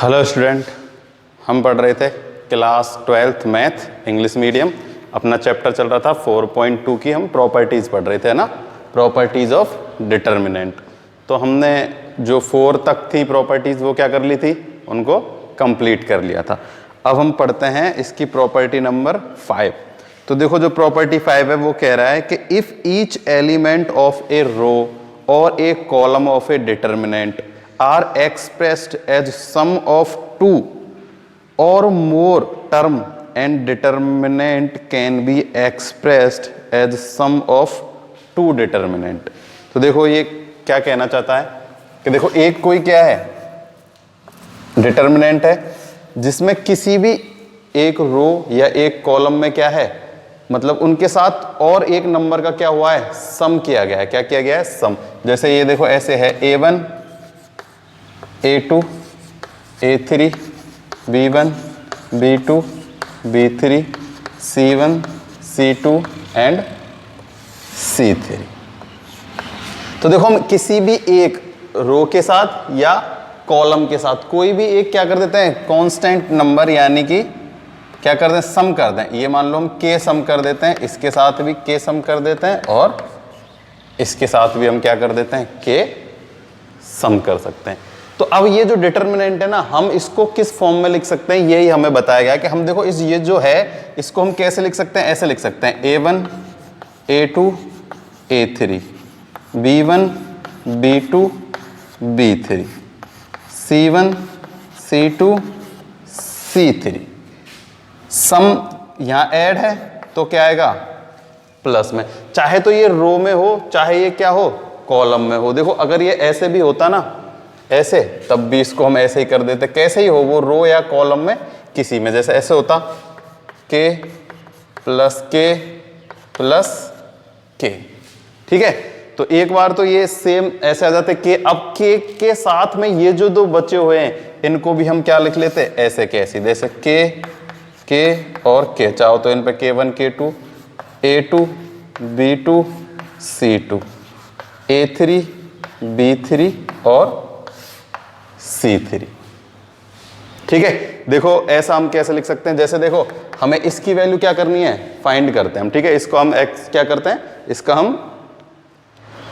Hello student, हम पढ़ रहे थे class 12th math English medium. अपना चैप्टर चल रहा था 4.2 की, हम प्रॉपर्टीज़ पढ़ रहे थे ना, प्रॉपर्टीज़ ऑफ डिटर्मिनेंट। तो हमने जो 4 तक थी प्रॉपर्टीज़ वो क्या कर ली थी, उनको कंप्लीट कर लिया था। अब हम पढ़ते हैं इसकी प्रॉपर्टी नंबर 5। तो देखो जो प्रॉपर्टी 5 है वो कह रहा है कि if each element of a row और a column of a determinant are expressed as sum of two or more term and determinant can be expressed as sum of two determinant। तो देखो ये क्या कहना चाहता है कि देखो एक कोई क्या है, डिटर्मिनेंट है जिसमें किसी भी एक रो या एक कॉलम में क्या है, मतलब उनके साथ और एक नंबर का क्या हुआ है, सम किया गया है। क्या किया गया है, सम। जैसे ये देखो ऐसे है A1 A2 A3 B1 B2 B3 C1 C2 and C3। तो देखो हम किसी भी एक रो के साथ या कॉलम के साथ कोई भी एक क्या कर देते हैं, कांस्टेंट नंबर, यानी कि क्या कर दें, सम कर दें। ये मान लो हम k सम कर देते हैं, इसके साथ भी k सम कर देते हैं और इसके साथ भी हम क्या कर देते हैं, k सम कर सकते हैं। तो अब ये जो डिटर्मिनेंट है ना, हम इसको किस फॉर्म में लिख सकते हैं, यही हमें बताया गया कि हम देखो ये जो है इसको हम कैसे लिख सकते हैं, ऐसे लिख सकते हैं A1 A2 A3 B1 B2 B3 C1 C2 C3। सम यहाँ ऐड है तो क्या आएगा, प्लस में। चाहे तो ये रो में हो, चाहे ये क्या हो, कॉलम में हो। देखो अगर ये ऐसे भी होता ना, ऐसे, तब भी इसको हम ऐसे ही कर देते, कैसे ही हो वो रो या कॉलम में किसी में। जैसे ऐसे होता k प्लस k, ठीक है। तो एक बार तो ये सेम ऐसे आ जाते k। अब k के साथ में ये जो दो बचे हुए हैं इनको भी हम क्या लिख लेते, ऐसे कैसे, जैसे k और k। चाहो तो इन पे k1 k2 A2 B2 C2 A3 B3 और C3, ठीक है। देखो ऐसा हम कैसे लिख सकते हैं, जैसे देखो हमें इसकी वैल्यू क्या करनी है, फाइंड करते हैं हम, ठीक है। इसको हम x क्या करते हैं, इसका हम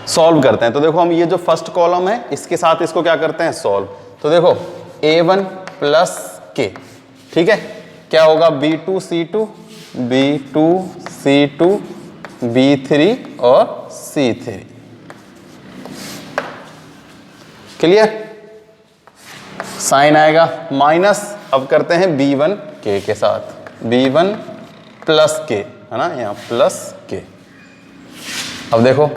सॉल्व करते हैं। तो देखो हम ये जो फर्स्ट कॉलम है इसके साथ इसको क्या करते हैं, सॉल्व। तो देखो A1 प्लस k, ठीक है, क्या होगा B2 C2 B2 C2 B3 और C3, क्लियर। साइन आएगा माइनस, अब करते हैं B1 k के साथ, B1 प्लस k है ना, यहाँ प्लस k। अब देखो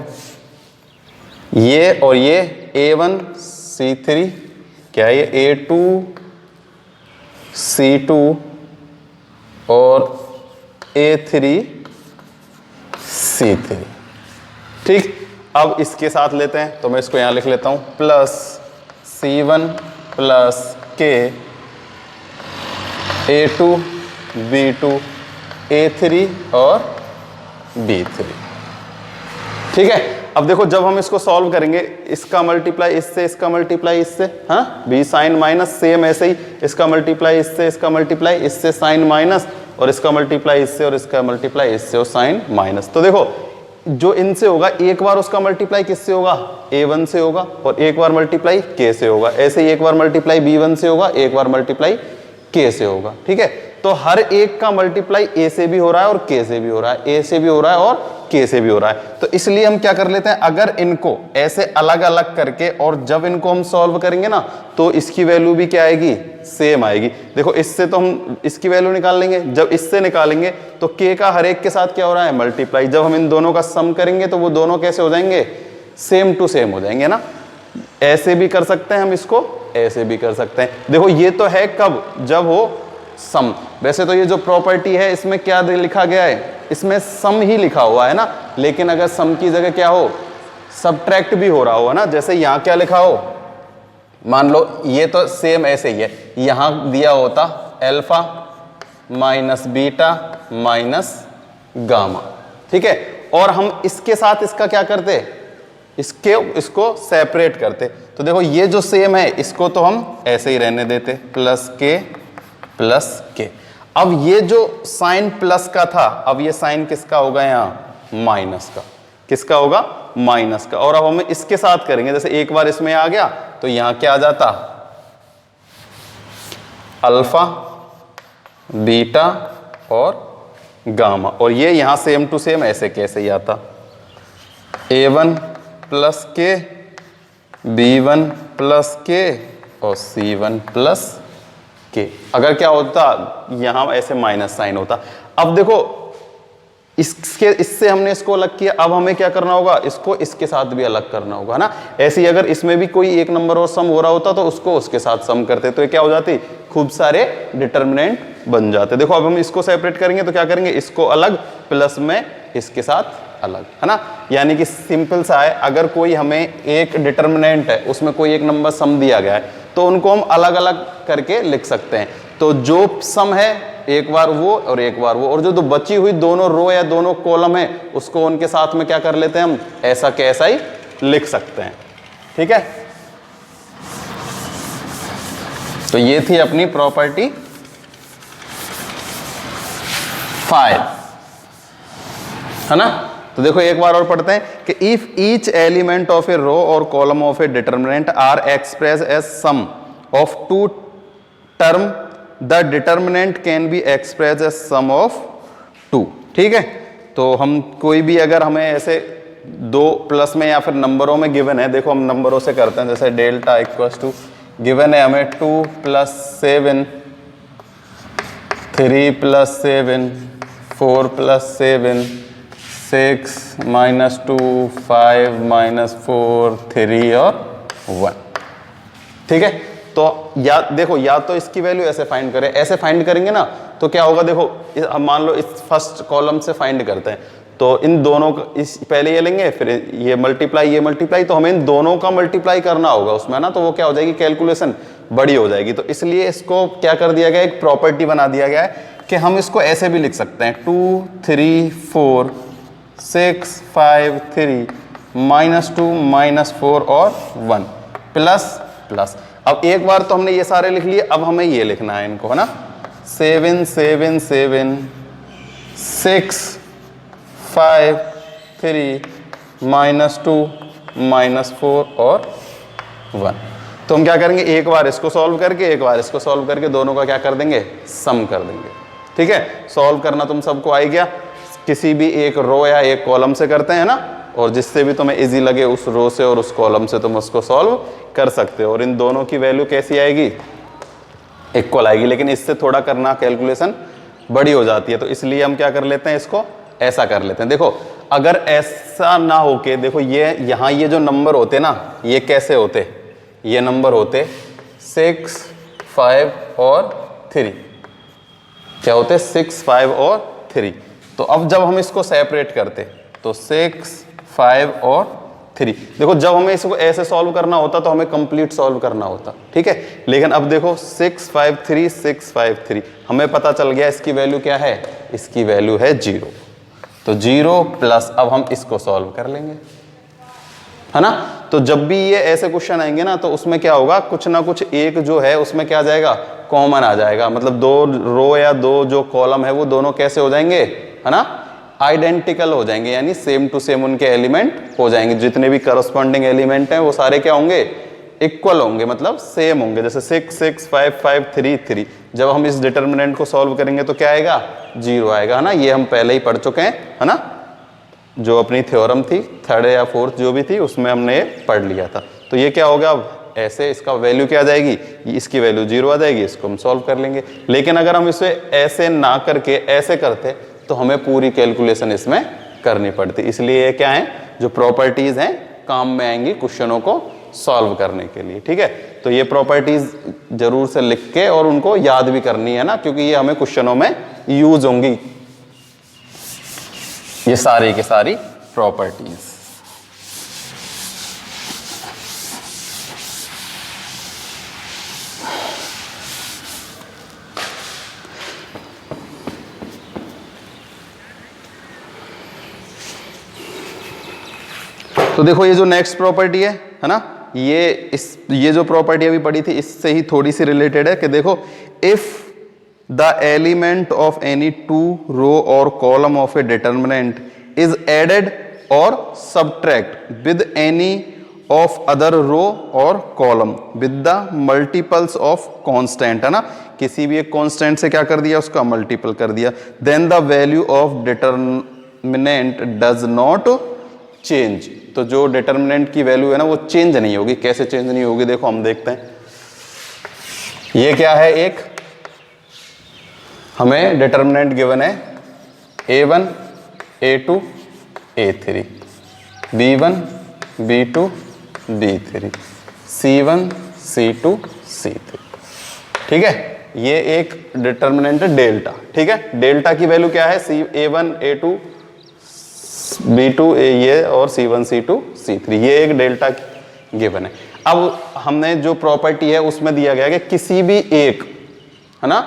ये और ये A1 C3 क्या है, ये A2 C2 और A3 C3, ठीक। अब इसके साथ लेते हैं, तो मैं इसको यहाँ लिख लेता हूँ, plus C1 plus k A2 B2 A3 और B3, ठीक है। अब देखो जब हम इसको सॉल्व करेंगे, इसका मल्टीप्लाई इससे, इसका मल्टीप्लाई इससे, हाँ, b साइन माइनस, सेम ऐसे ही इसका मल्टीप्लाई इससे, इसका मल्टीप्लाई इससे, साइन माइनस, और इसका मल्टीप्लाई इससे और इसका मल्टीप्लाई इससे और साइन माइनस। तो देखो जो इनसे होगा एक बार उसका मल्टीप्लाई किससे होगा, A1 से होगा, और एक बार मल्टीप्लाई k से होगा। ऐसे ही एक बार मल्टीप्लाई B1 से होगा, एक बार मल्टीप्लाई k से होगा, ठीक है। तो हर एक का मल्टीप्लाई a से भी हो रहा है और k से भी हो रहा है, a से भी हो रहा है और k से भी हो रहा है। तो इसलिए हम क्या कर लेते हैं, अगर इनको ऐसे अलग अलग करके और जब इनको हम सॉल्व करेंगे ना, तो इसकी वैल्यू भी क्या आएगी, सेम आएगी। देखो इससे तो हम इसकी वैल्यू निकाल लेंगे, जब इससे निकालेंगे तो k का हर एक के साथ क्या हो रहा है, मल्टीप्लाई। जब हम इन दोनों का सम करेंगे तो वो दोनों कैसे हो जाएंगे, सेम टू सेम हो जाएंगे ना। ऐसे भी कर सकते हैं हम इसको, ऐसे भी कर सकते हैं। देखो ये तो है कब, जब हो सम। वैसे तो ये जो प्रॉपर्टी है इसमें क्या लिखा गया है, इसमें सम ही लिखा हुआ है ना, लेकिन अगर सम की जगह क्या हो, सबट्रैक्ट भी हो रहा हो, है ना। जैसे यहाँ क्या लिखा हो, मान लो ये तो सेम ऐसे ही है, यहाँ दिया होता alpha minus beta minus gamma, ठीक है। और हम इसके साथ इसका क्या करते, इसको सेपरेट करते। तो देखो ये जो सेम है इसको तो हम ऐसे ही रहने देते, प्लस के। अब ये जो साइन प्लस का था, अब ये साइन किसका होगा यहाँ, माइनस का। किसका होगा, माइनस का। और अब हम इसके साथ करेंगे, जैसे एक बार इसमें आ गया तो यहां क्या आ जाता, अल्फा, बीटा और गामा। और ये यहां सेम टू सेम ऐसे कैसे ही आता, A1 प्लस के, B1 प्लस के और C1 प्लस के। अगर क्या होता, यहां ऐसे माइनस साइन होता। अब देखो इससे हमने इसको अलग किया, अब हमें क्या करना होगा, इसको इसके साथ भी अलग करना होगा ना। ऐसे ही अगर इसमें भी कोई एक नंबर और सम हो रहा होता तो उसको उसके साथ सम करते, तो ये क्या हो जाती, खूब सारे डिटर्मिनेंट बन जाते। देखो अब हम इसको सेपरेट करेंगे तो क्या करेंगे, इसको अलग प्लस में इसके साथ अलग, है ना। यानी कि सिंपल सा है, अगर कोई हमें एक डिटर्मिनेंट है उसमें कोई एक नंबर सम दिया गया है तो उनको हम अलग अलग करके लिख सकते हैं। तो जो सम है एक बार वो और एक बार वो, और जो बची हुई दोनों रो या दोनों कॉलम है उसको उनके साथ में क्या कर लेते हैं हम, ऐसा के ऐसा ही लिख सकते हैं। ठीक है, तो ये थी अपनी प्रॉपर्टी 5, है ना। तो देखो एक बार और पढ़ते हैं कि if each element of a row और column of a determinant are express as sum of two term, the determinant can be express as sum of 2। ठीक है, तो हम कोई भी अगर हमें ऐसे दो प्लस में या फिर नंबरों में गिवन है, देखो हम नंबरों से करते हैं, जैसे डेल्टा इक्वल्स टू गिवन है हमें 2 + 7, 3 + 7, 4 + 7, 6 - 2, 5 - 4, 3 और 1। ठीक है, तो या देखो या तो इसकी वैल्यू ऐसे फाइंड करें, ऐसे फाइंड करेंगे ना तो क्या होगा, देखो हम मान लो इस फर्स्ट कॉलम से फाइंड करते हैं तो इन दोनों का इस पहले ये लेंगे, फिर ये मल्टीप्लाई, तो हमें इन दोनों का मल्टीप्लाई करना होगा उसमें ना, तो वो क्या हो जाएगी, कैलकुलेशन बड़ी हो जाएगी। तो इसलिए इसको क्या कर दिया गया, एक प्रॉपर्टी बना दिया गया है कि हम इसको ऐसे भी लिख सकते हैं 2 3 4 6 5 3 -2 -4 और 1 प्लस। अब एक बार तो हमने ये सारे लिख लिए, अब हमें ये लिखना है इनको, है ना। 7 7 7 6 5 3 -2 -4 और 1। तो हम क्या करेंगे, एक बार इसको सॉल्व करके एक बार इसको सॉल्व करके दोनों का क्या कर देंगे, सम कर देंगे। ठीक है, सॉल्व करना तुम सबको आ ही गया, किसी भी एक रो या एक कॉलम से करते हैं ना, और जिससे भी तुम्हें इजी लगे उस रो से और उस कॉलम से तुम उसको सॉल्व कर सकते हो। और इन दोनों की वैल्यू कैसी आएगी, इक्वल आएगी, लेकिन इससे थोड़ा करना कैलकुलेशन बड़ी हो जाती है, तो इसलिए हम क्या कर लेते हैं, इसको ऐसा कर लेते हैं। देखो अगर ऐसा ना हो के, देखो ये यहाँ ये जो नंबर होते ना, ये कैसे होते, ये नंबर होते 6 5 और 3, क्या होते 6 5 और 3। तो अब जब हम इसको सेपरेट करते तो 6 5 और 3, देखो जब हमें इसको ऐसे सॉल्व करना होता तो हमें कंप्लीट सॉल्व करना होता। ठीक है, लेकिन अब देखो 6 5 3 6 5 3, हमें पता चल गया इसकी वैल्यू क्या है, इसकी वैल्यू है 0। तो 0 प्लस, अब हम इसको सॉल्व कर लेंगे, है ना। तो जब भी ये ऐसे क्वेश्चन आएंगे ना तो उसमें क्या होगा, कुछ ना कुछ एक जो है उसमें क्या आ जाएगा, कॉमन आ जाएगा। मतलब दो रो या दो जो कॉलम है वो दोनों कैसे हो जाएंगे, है ना, आइडेंटिकल हो जाएंगे, यानी सेम टू सेम उनके एलिमेंट हो जाएंगे। जितने भी करस्पॉन्डिंग एलिमेंट हैं वो सारे क्या होंगे, इक्वल होंगे, मतलब सेम होंगे। जैसे 6 6 5 5 3 3, जब हम इस डिटर्मिनेंट को सॉल्व करेंगे तो क्या आएगा, 0 आएगा, है ना। ये हम पहले ही पढ़ चुके हैं, है ना, जो अपनी थ्योरम थी 3rd या 4th जो भी थी उसमें हमने पढ़ लिया था। तो ये क्या होगा, अब ऐसे इसका वैल्यू क्या आ जाएगी, इसकी वैल्यू 0 आ जाएगी, इसको हम सॉल्व कर लेंगे। लेकिन अगर हम इसे ऐसे ना करके ऐसे करते तो हमें पूरी कैलकुलेशन इसमें करनी पड़ती। इसलिए ये क्या है, जो प्रॉपर्टीज हैं काम में आएंगी क्वेश्चनों को सॉल्व करने के लिए। ठीक है, तो ये प्रॉपर्टीज जरूर से लिख के और उनको याद भी करनी है ना, क्योंकि ये हमें क्वेश्चनों में यूज होंगी, ये सारी की सारी प्रॉपर्टीज। तो देखो ये जो नेक्स्ट प्रॉपर्टी है ना, ये जो प्रॉपर्टी अभी पढ़ी थी इससे ही थोड़ी सी रिलेटेड है कि देखो if the element of any two row और column of a determinant is added और subtract with any of other row और column with the multiples of constant, है ना, किसी भी एक कांस्टेंट से क्या कर दिया, उसका मल्टीपल कर दिया, then the value of determinant does not change. तो जो डिटर्मिनेंट की वैल्यू है ना वो चेंज नहीं होगी। कैसे चेंज नहीं होगी, देखो हम देखते हैं। ये क्या है, एक हमें डिटर्मिनेंट गिवन है a1 a2 a3 b1 b2 b3 c1 c2 c3, ठीक है। ये एक डिटर्मिनेंट है डेल्टा, ठीक है। डेल्टा की वैल्यू क्या है, a1 a2 b2 ये और c1 c2 c3, ये एक डेल्टा गिवन है। अब हमने जो प्रॉपर्टी है उसमें दिया गया है कि किसी भी एक, है ना,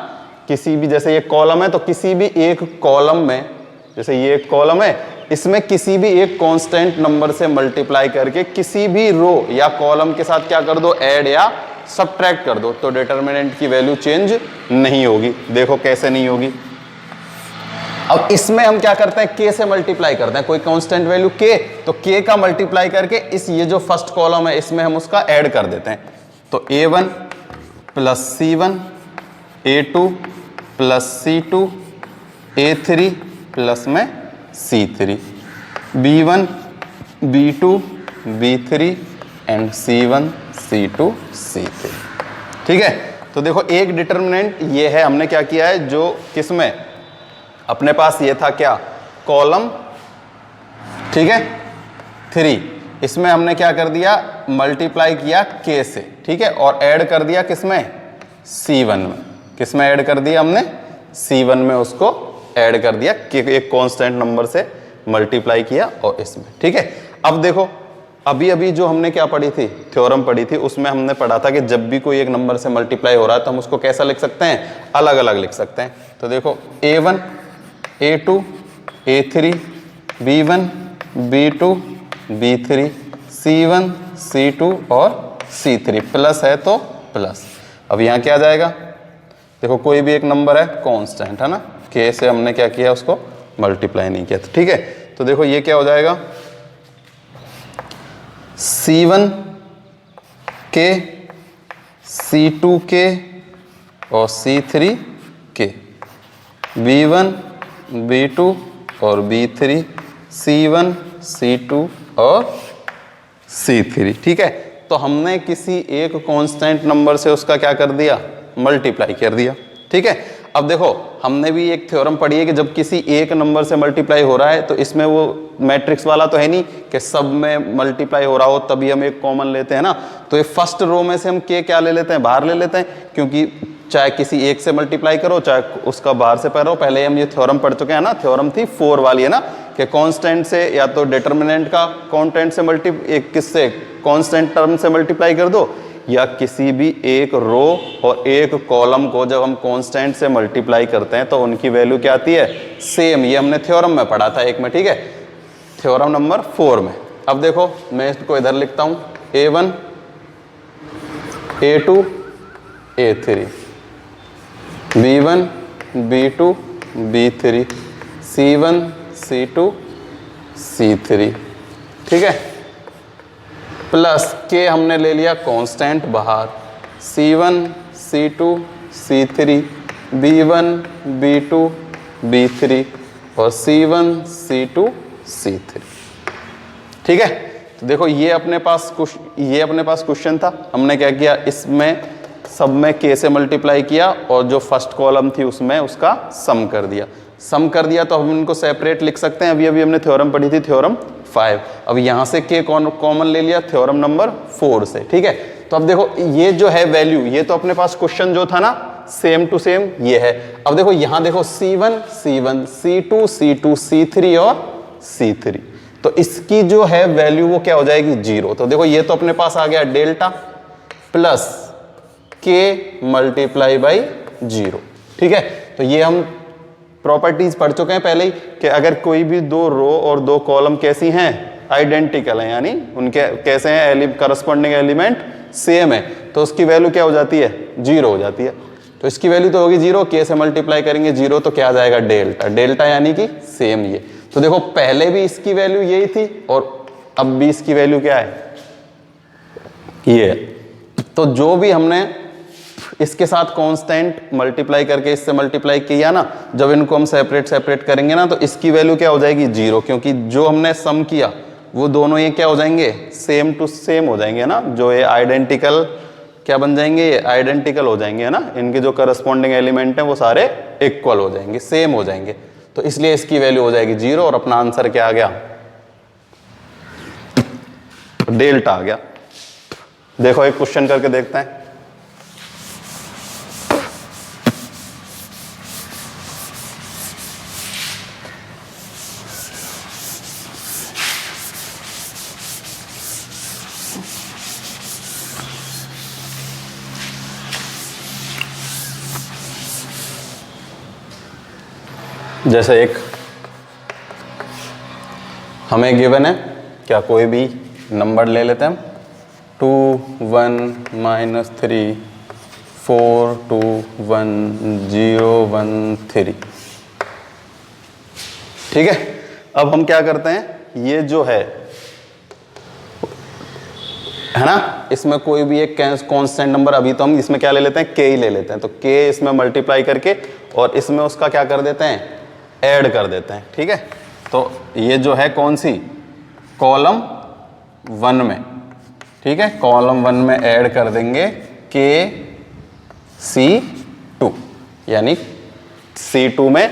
किसी भी, जैसे ये कॉलम है तो किसी भी एक कॉलम में, जैसे ये एक कॉलम है, इसमें किसी भी एक कांस्टेंट नंबर से मल्टीप्लाई करके किसी भी रो या कॉलम के साथ क्या कर दो, ऐड या सब्ट्रैक्ट कर दो, तो डिटर्मिनेंट की वैल्यू चेंज नहीं होगी। देखो कैसे नहीं होगी। अब इसमें हम क्या करते हैं, k से मल्टीप्लाई करते हैं, कोई कांस्टेंट वैल्यू k, तो k का मल्टीप्लाई करके इस ये जो फर्स्ट कॉलम है इसमें हम उसका ऐड कर देते हैं। तो a1 plus c1 a2 plus c2 a3 plus में c3 b1 b2 b3 and c1 c2 c3, ठीक है। तो देखो एक डिटर्मिनेंट ये है, हमने क्या किया है, जो किसमें अपने पास ये था क्या, कॉलम, ठीक है 3, इसमें हमने क्या कर दिया, मल्टीप्लाई किया k से, ठीक है, और ऐड कर दिया किसमें, c1 में। किसमें ऐड कर दिया हमने, c1 में उसको ऐड कर दिया, कि एक कांस्टेंट नंबर से मल्टीप्लाई किया और इसमें, ठीक है। अब देखो अभी अभी जो हमने क्या पढ़ी थी, थ्योरम पढ़ी थी, उसमें हमने पढ़ा था कि जब भी कोई एक नंबर से मल्टीप्लाई हो रहा है तो हम उसको कैसा लिख सकते हैं, अलग अलग लिख सकते हैं। तो देखो a1 a2 a3 b1 b2 b3 c1 c2 और c3, प्लस है तो प्लस। अब यहाँ क्या आ जाएगा, देखो कोई भी एक नंबर है कांस्टेंट, है ना, k से हमने क्या किया, उसको मल्टीप्लाई नहीं किया, ठीक है। तो देखो ये क्या हो जाएगा, c1 k c2 k और c3 k b1 b2 और b3 c1 c2 और c3, ठीक है। तो हमने किसी एक कांस्टेंट नंबर से उसका क्या कर दिया, मल्टीप्लाई कर दिया, ठीक है। अब देखो हमने भी एक थ्योरम पढ़ी है कि जब किसी एक नंबर से मल्टीप्लाई हो रहा है तो इसमें वो मैट्रिक्स वाला तो है नहीं कि सब में मल्टीप्लाई हो रहा हो तभी हम एक कॉमन लेते हैं ना। तो ये फर्स्ट रो में से हम k क्या ले लेते हैं, बाहर ले लेते हैं, क्योंकि चाहे किसी एक से मल्टीप्लाई करो चाहे उसका बाहर से पढ़ो, पहले हम ये थ्योरम पढ़ चुके हैं ना, थ्योरम थी 4 वाली, है ना, कि कांस्टेंट से या तो डिटर्मिनेंट का कांस्टेंट से किससे कांस्टेंट टर्म से मल्टीप्लाई कर दो, या किसी भी एक रो और एक कॉलम को जब हम कांस्टेंट से मल्टीप्लाई करते हैं तो उनकी वैल्यू क्या आती है, सेम। ये हमने थ्योरम में पढ़ा था एक में, ठीक है, थ्योरम नंबर 4 में। अब देखो मैं इसको इधर लिखता हूँ, a1 a2 a3 b1 b2 b3 c1 c2 c3, ठीक है, प्लस k हमने ले लिया कांस्टेंट बाहर, c1 c2 c3 b1 b2 b3 और c1 c2 c3, ठीक है। तो देखो ये अपने पास क्वेश्चन था, हमने क्या किया, इसमें सब में k से मल्टीप्लाई किया और जो फर्स्ट कॉलम थी उसमें उसका सम कर दिया। तो हम इनको सेपरेट लिख सकते हैं। अभी अभी हमने थ्योरम पढ़ी थी, थ्योरम 5। अब यहाँ से k कॉमन ले लिया थ्योरम नंबर 4 से, ठीक है। तो अब देखो ये जो है वैल्यू, ये तो अपने पास क्वेश्चन जो था ना सेम टू सेम ये है। अब देखो यहाँ देखो c1 c1 c2 c2 c3 और c3, तो इसकी जो है वैल्यू वो क्या हो जाएगी, 0। तो देखो ये तो अपने पास आ गया delta plus k multiply by 0, ठीक है। तो ये हम प्रॉपर्टीज पढ़ चुके हैं पहले ही कि अगर कोई भी दो रो और दो कॉलम कैसी हैं, आइडेंटिकल है, यानी उनके कैसे हैं, करस्पॉन्डिंग एलिमेंट सेम है, तो उसकी वैल्यू क्या हो जाती है, 0 हो जाती है। तो इसकी वैल्यू तो होगी 0, के से मल्टीप्लाई करेंगे 0 तो क्या आ जाएगा, डेल्टा, डेल्टा यानी कि सेम ये। तो देखो पहले भी इसकी वैल्यू यही थी और अब भी इसकी वैल्यू क्या है, ये। तो जो भी हमने इसके साथ कांस्टेंट मल्टीप्लाई करके इससे मल्टीप्लाई किया ना, जब इनको हम सेपरेट करेंगे ना, तो इसकी वैल्यू क्या हो जाएगी, 0, क्योंकि जो हमने सम किया वो दोनों ये क्या हो जाएंगे, सेम टू सेम हो जाएंगे ना, जो ये आइडेंटिकल क्या बन जाएंगे, ये आइडेंटिकल हो जाएंगे, है ना, इनके जो करस्पॉन्डिंग एलिमेंट हैं वो सारे इक्वल हो जाएंगे, सेम हो जाएंगे, तो इसलिए इसकी वैल्यू हो जाएगी 0 और अपना आंसर क्या आ गया, डेल्टा आ गया। देखो एक क्वेश्चन करके देखते हैं। जैसे एक हमें गिवन है, क्या कोई भी नंबर ले लेते हैं हम, 2 1 -3 4 2 1 0 1 3, ठीक है। अब हम क्या करते हैं, ये जो है ना, इसमें कोई भी एक कांस्टेंट नंबर, अभी तो हम इसमें क्या ले लेते हैं, के ही ले लेते हैं, तो के इसमें मल्टीप्लाई करके और इसमें उसका क्या कर देते हैं, ऐड कर देते हैं, ठीक है। तो ये जो है कौन सी, कॉलम 1 में, ठीक है, कॉलम 1 में ऐड कर देंगे के C2, यानी C2 में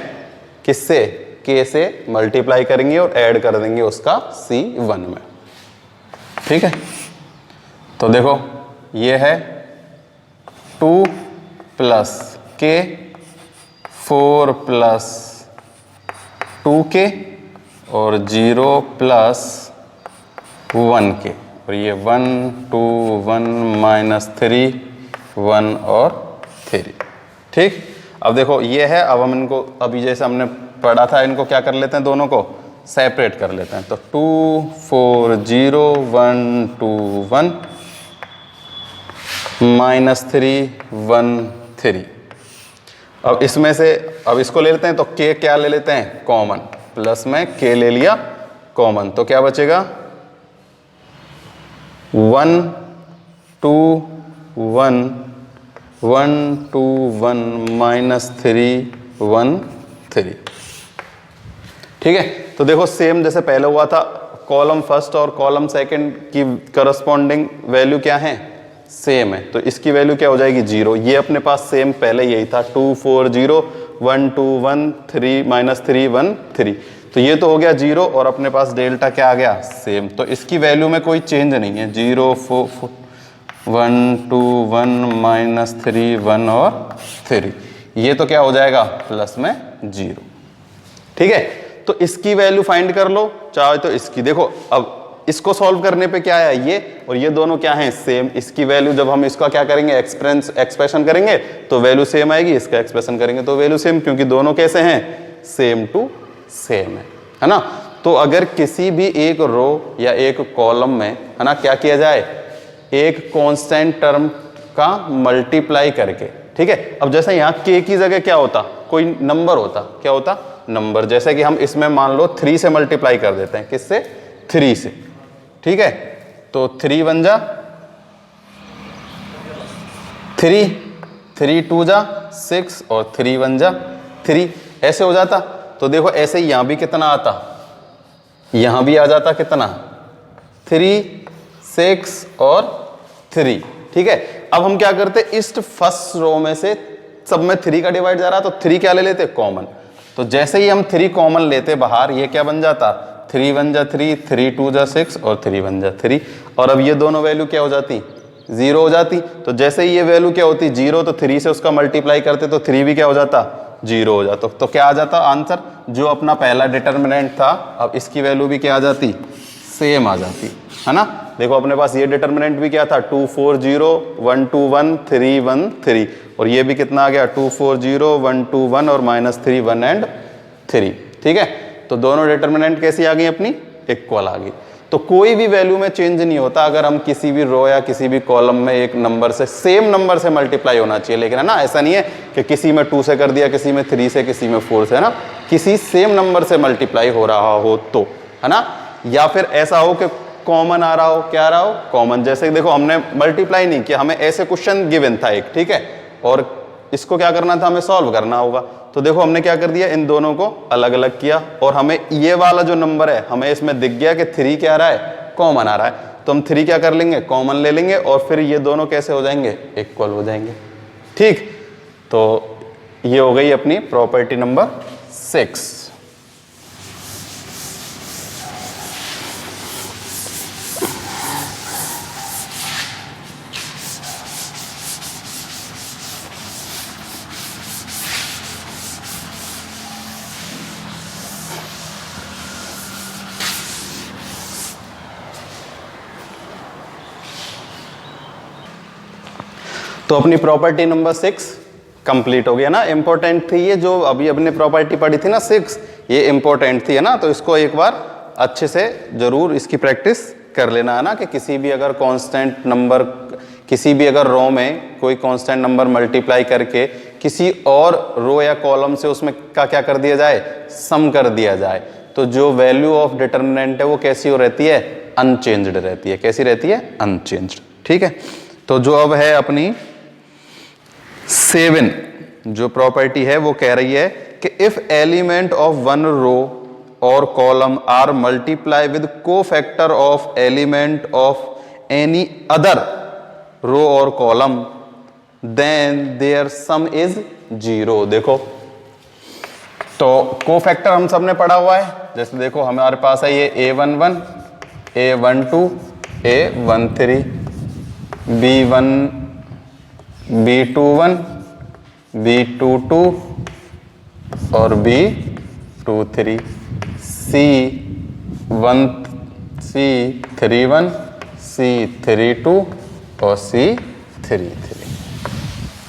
किससे, के से मल्टीप्लाई करेंगे और ऐड कर देंगे उसका C1 में, ठीक है। तो देखो ये है 2 प्लस के 4 प्लस 2k और 0 प्लस 1k, और ये 1 2 1 -3 1 और 3, ठीक। अब देखो ये है, अब हम इनको अभी जैसे हमने पढ़ा था, इनको क्या कर लेते हैं, दोनों को सेपरेट कर लेते हैं। तो 2 4 0 1 2 1 -3 1 3। अब इसमें से अब इसको ले लेते हैं, तो के क्या ले लेते हैं, कॉमन, प्लस में के ले लिया कॉमन, तो क्या बचेगा 1 2 1 1 2 1 -3 1 3, ठीक है। तो देखो सेम जैसे पहले हुआ था, कॉलम फर्स्ट और कॉलम सेकंड की करस्पॉन्डिंग वैल्यू क्या है, सेम है, तो इसकी वैल्यू क्या हो जाएगी 0। ये अपने पास सेम पहले यही था, 2 4 0 1 2 1 3 -3 1 3, तो ये तो हो गया 0 और अपने पास डेल्टा क्या आ गया, सेम। तो इसकी वैल्यू में कोई चेंज नहीं है, 0 4 1 2 1 -3 1 और 3, ये तो क्या हो जाएगा प्लस में 0, ठीक है। तो इसकी वैल्यू फाइंड कर लो, चाहे तो इसकी। देखो अब इसको सॉल्व करने पे क्या है, ये और ये दोनों क्या हैं, सेम। इसकी वैल्यू जब हम इसका क्या करेंगे, एक्सप्रेशन करेंगे तो वैल्यू सेम आएगी, इसका एक्सप्रेशन करेंगे तो वैल्यू सेम, क्योंकि दोनों कैसे हैं, सेम टू सेम है ना। तो अगर किसी भी एक रो या एक कॉलम में, है ना, क्या किया जाए, एक कांस्टेंट टर्म का मल्टीप्लाई करके, ठीक है। अब जैसे यहाँ के की जगह क्या होता, कोई नंबर होता, क्या होता, नंबर। जैसे कि हम इसमें मान लो 3 से मल्टीप्लाई कर देते हैं, किससे, 3 से, ठीक है। तो 3 1 जा 3 3 2 जा 6 और 3 1 जा 3, ऐसे हो जाता। तो देखो ऐसे ही यहां भी कितना आता, यहां भी आ जाता कितना, 3 6 और 3, ठीक है। अब हम क्या करते, इस फर्स्ट रो में से सब में 3 का डिवाइड जा रहा, तो 3 क्या ले लेते, कॉमन। तो जैसे ही हम 3 कॉमन लेते बाहर, ये क्या बन जाता, 3 1 जा 3 3 2 जा 6 और 3 1 जा 3, और अब ये दोनों वैल्यू क्या हो जाती, 0 हो जाती। तो जैसे ही ये वैल्यू क्या होती, 0, तो 3 से उसका मल्टीप्लाई करते तो 3 भी क्या हो जाता, 0 हो जाता। तो क्या आ जाता आंसर, जो अपना पहला डिटर्मिनेंट था, अब इसकी वैल्यू भी क्या आ जाती, सेम आ जाती, है ना। देखो अपने पास ये डिटर्मिनेंट भी क्या था, 2 4 0 1 2 1 3 1 3, और ये भी कितना आ गया, 2 4 0 1 2 1 और -3 1 एंड 3, ठीक है। तो दोनों डिटर्मिनेंट कैसी आ गई अपनी, इक्वल आ गई। तो कोई भी वैल्यू में चेंज नहीं होता अगर हम किसी भी रो या किसी भी कॉलम में एक नंबर से सेम नंबर से मल्टीप्लाई होना चाहिए, लेकिन है ना ऐसा नहीं है कि किसी में 2 से कर दिया, किसी में 3 से, किसी में 4 से, है ना, किसी सेम नंबर से मल्टीप्लाई हो रहा हो तो, है ना, या फिर ऐसा हो कि कॉमन आ रहा हो, क्या आ रहा हो, कॉमन। जैसे देखो हमने मल्टीप्लाई नहीं किया, हमें ऐसे क्वेश्चन गिवन था एक, ठीक है, और इसको क्या करना था, हमें सॉल्व करना होगा। तो देखो हमने क्या कर दिया, इन दोनों को अलग अलग किया और हमें ये वाला जो नंबर है हमें इसमें दिख गया कि 3 क्या आ रहा है, कॉमन आ रहा है, तो हम 3 क्या कर लेंगे, कॉमन ले लेंगे और फिर ये दोनों कैसे हो जाएंगे, इक्वल हो जाएंगे। ठीक, तो ये हो गई अपनी प्रॉपर्टी नंबर 6। तो अपनी प्रॉपर्टी नंबर 6 कंप्लीट हो गया ना। इंपॉर्टेंट थी ये, जो अभी अपने प्रॉपर्टी पढ़ी थी ना 6, ये इंपॉर्टेंट थी, है ना, तो इसको एक बार अच्छे से जरूर इसकी प्रैक्टिस कर लेना, है ना, कि किसी भी अगर कांस्टेंट नंबर, किसी भी अगर रो में कोई कांस्टेंट नंबर मल्टीप्लाई करके किसी और रो या कॉलम से उसमें का क्या कर दिया जाए, सम कर दिया जाए, तो जो वैल्यू ऑफ डिटर्मिनेंट है वो कैसी हो रहती है, अनचेंज्ड रहती है। कैसी रहती है, अनचेंज्ड। ठीक है, तो जो अब है अपनी 7 जो प्रॉपर्टी है वो कह रही है कि if element of one row और column are multiply with cofactor of element of any other row और column then there sum is 0। देखो तो कोफैक्टर हम सबने पढ़ा हुआ है, जैसे देखो हमारे पास है ये A11, A12, A13, B1, B21, B22 और B23, C1, C31, C32 और C33।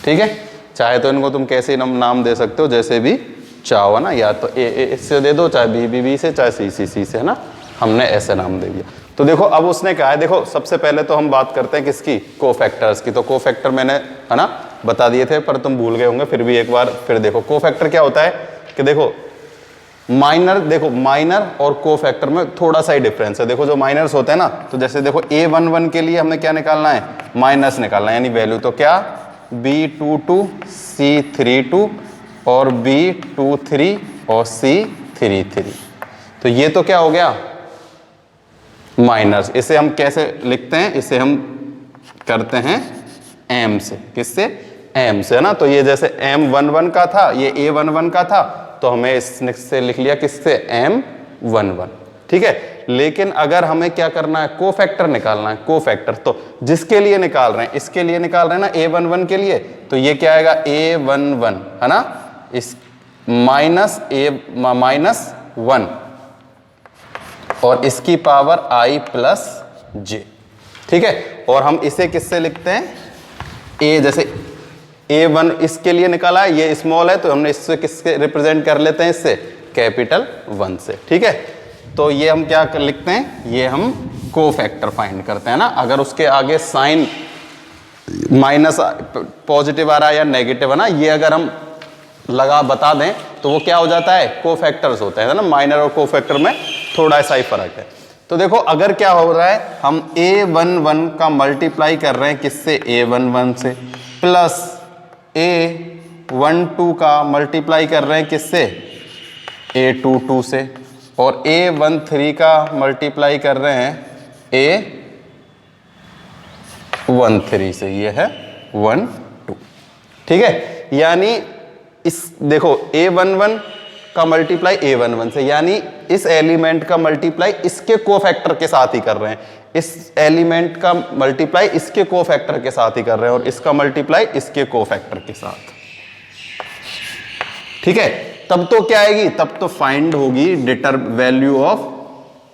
ठीक है, चाहे तो इनको तुम कैसे नाम दे सकते हो, जैसे भी चाहो ना, या तो ए इससे दे दो, चाहे बी से, चाहे सी से, है ना, हमने ऐसे नाम दे दिया। तो देखो अब उसने कहा है, देखो सबसे पहले तो हम बात करते हैं किसकी, कोफैक्टर्स की। तो कोफैक्टर मैंने, है ना, बता दिए थे पर तुम भूल गए होंगे, फिर भी एक बार फिर देखो। कोफैक्टर क्या होता है कि देखो माइनर और कोफैक्टर में थोड़ा सा ही डिफरेंस है। देखो जो माइनर्स होते हैं ना, तो जैसे देखो A11 के लिए हमें क्या निकालना है, माइनस निकालना है, यानी वैल्यू, तो क्या B22, C32 और B23 और C33। तो ये तो क्या हो गया, माइनस। इसे हम कैसे लिखते हैं, इसे हम करते हैं M से, किससे, M से, है ना। तो ये जैसे M11 का था, ये A11 का था, तो हमें इससे लिख लिया किससे, M11। ठीक है, लेकिन अगर हमें क्या करना है, कोफैक्टर निकालना है, कोफैक्टर, तो जिसके लिए निकाल रहे हैं, इसके लिए निकाल रहे हैं ना, A11 के लिए, तो ये क्या आएगा, A11, है ना, इस -1 और इसकी पावर I + J। ठीक है, और हम इसे किससे लिखते हैं, A, जैसे A1 इसके लिए निकाला है, ये स्मॉल है, तो हमने इससे किससे रिप्रेजेंट कर लेते हैं, इससे कैपिटल 1 से। ठीक है, तो ये हम क्या लिखते हैं, ये हम कोफैक्टर फाइंड करते हैं ना। अगर उसके आगे साइन माइनस पॉजिटिव आ रहा है या नेगेटिव है ना, ये अगर हम बता दें तो वो क्या हो जाता है, कोफैक्टर्स होते हैं ना। माइनर और कोफैक्टर में थोड़ा सा ही फर्क है। तो देखो अगर क्या हो रहा है, हम A11 का मल्टीप्लाई कर रहे हैं किससे, A11 से, प्लस A12 का मल्टीप्लाई कर रहे हैं किससे, A22 से, और A13 का मल्टीप्लाई कर रहे हैं A13 से, ये है 1 2। ठीक है, यानी इस देखो A11 का मल्टीप्लाई A11 से, यानी इस एलिमेंट का मल्टीप्लाई इसके कोफैक्टर के साथ ही कर रहे हैं, इस एलिमेंट का मल्टीप्लाई इसके कोफैक्टर के साथ ही कर रहे हैं, और इसका मल्टीप्लाई इसके कोफैक्टर के साथ। ठीक है, तब तो क्या आएगी, तब तो फाइंड होगी वैल्यू ऑफ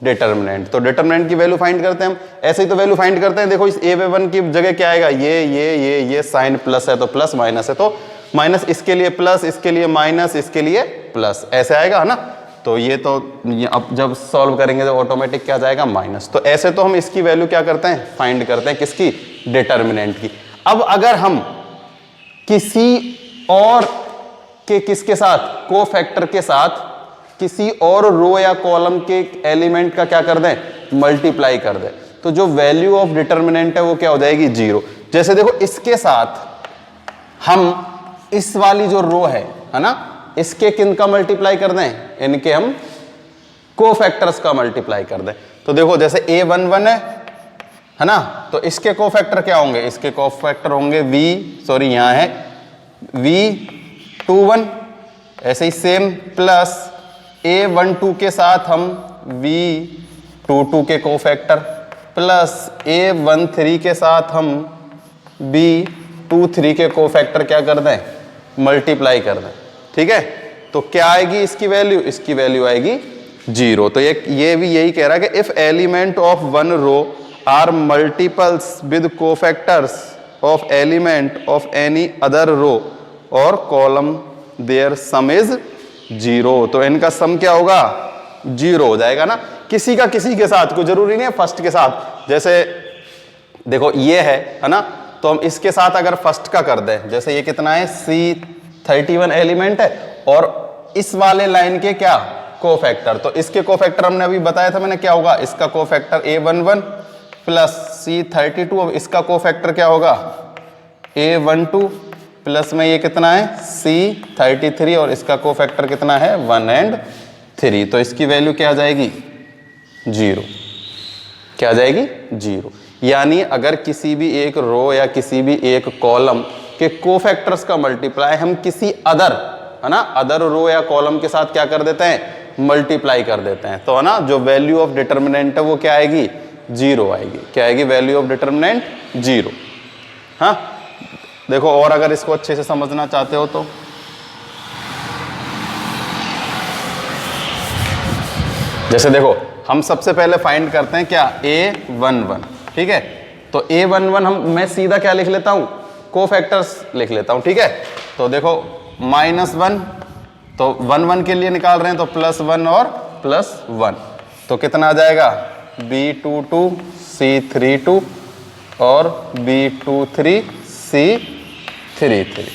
डिटर्मिनेंट। तो डिटर्मिनेंट की वैल्यू फाइंड करते हैं हम, ऐसे ही तो वैल्यू फाइंड करते हैं। देखो इस A11 की जगह क्या आएगा, ये साइन प्लस है तो प्लस, माइनस है तो माइनस, इसके लिए प्लस, इसके लिए माइनस, इसके लिए प्लस, ऐसे आएगा, है ना। तो ये तो अब जब सॉल्व करेंगे तो ऑटोमेटिक क्या जाएगा माइनस। तो ऐसे तो हम इसकी वैल्यू क्या करते हैं फाइंड करते हैं किसकी डिटर्मिनेंट की। अब अगर हम किसी और के किसके साथ कोफैक्टर के साथ किसी और रो या कॉलम के एलिमेंट का क्या कर दें मल्टीप्लाई कर दें तो जो वैल्यू ऑफ डिटर्मिनेंट है वो क्या हो जाएगी 0। जैसे देखो इसके साथ हम इस वाली जो रो है ना इसके किन का मल्टीप्लाई कर दें इनके हम कोफैक्टर्स का मल्टीप्लाई कर दें। तो देखो जैसे A11 है ना तो इसके कोफैक्टर क्या होंगे इसके कोफैक्टर होंगे यहां है V21 ऐसे ही सेम प्लस A12 के साथ हम V22 के कोफैक्टर प्लस A13 के साथ हम B23 के कोफैक्टर क्या कर दें मल्टीप्लाई कर दें। ठीक है तो क्या आएगी इसकी वैल्यू आएगी 0। तो ये भी यही कह रहा है कि if element of one row are multiples with cofactors of element of any other row और कॉलम देयर सम इज 0। तो इनका सम क्या होगा 0 हो जाएगा ना। किसी का किसी के साथ कोई जरूरी नहीं है फर्स्ट के साथ। जैसे देखो ये है ना तो हम इसके साथ अगर फर्स्ट का कर दें जैसे ये कितना है C31 एलिमेंट है और इस वाले लाइन के क्या कोफैक्टर तो इसके कोफैक्टर हमने अभी बताया था मैंने क्या होगा इसका कोफैक्टर A11 प्लस C32। अब इसका कोफैक्टर क्या होगा A12 प्लस में ये कितना है C33 और इसका कोफैक्टर कितना है 1 और 3। तो इसकी वैल्यू क्या आ जाएगी 0। क्या आ जाएगी 0। यानी अगर किसी भी एक रो या किसी भी एक कॉलम के कोफैक्टर्स का मल्टीप्लाई हम किसी अदर है ना अदर रो या कॉलम के साथ क्या कर देते हैं मल्टीप्लाई कर देते हैं तो है ना जो वैल्यू ऑफ डिटर्मिनेंट है वो क्या आएगी 0 आएगी। क्या आएगी वैल्यू ऑफ डिटर्मिनेंट 0। हाँ देखो और अगर इसको अच्छे से समझना चाहते हो तो जैसे देखो हम सबसे पहले फाइंड करते हैं क्या A11। ठीक है तो A11 मैं सीधा क्या लिख लेता हूं कोफैक्टर्स लिख लेता हूं। ठीक है तो देखो -1 तो 1 के लिए निकाल रहे हैं तो +1 और +1 तो कितना आ जाएगा B22 C32 और B23 C33।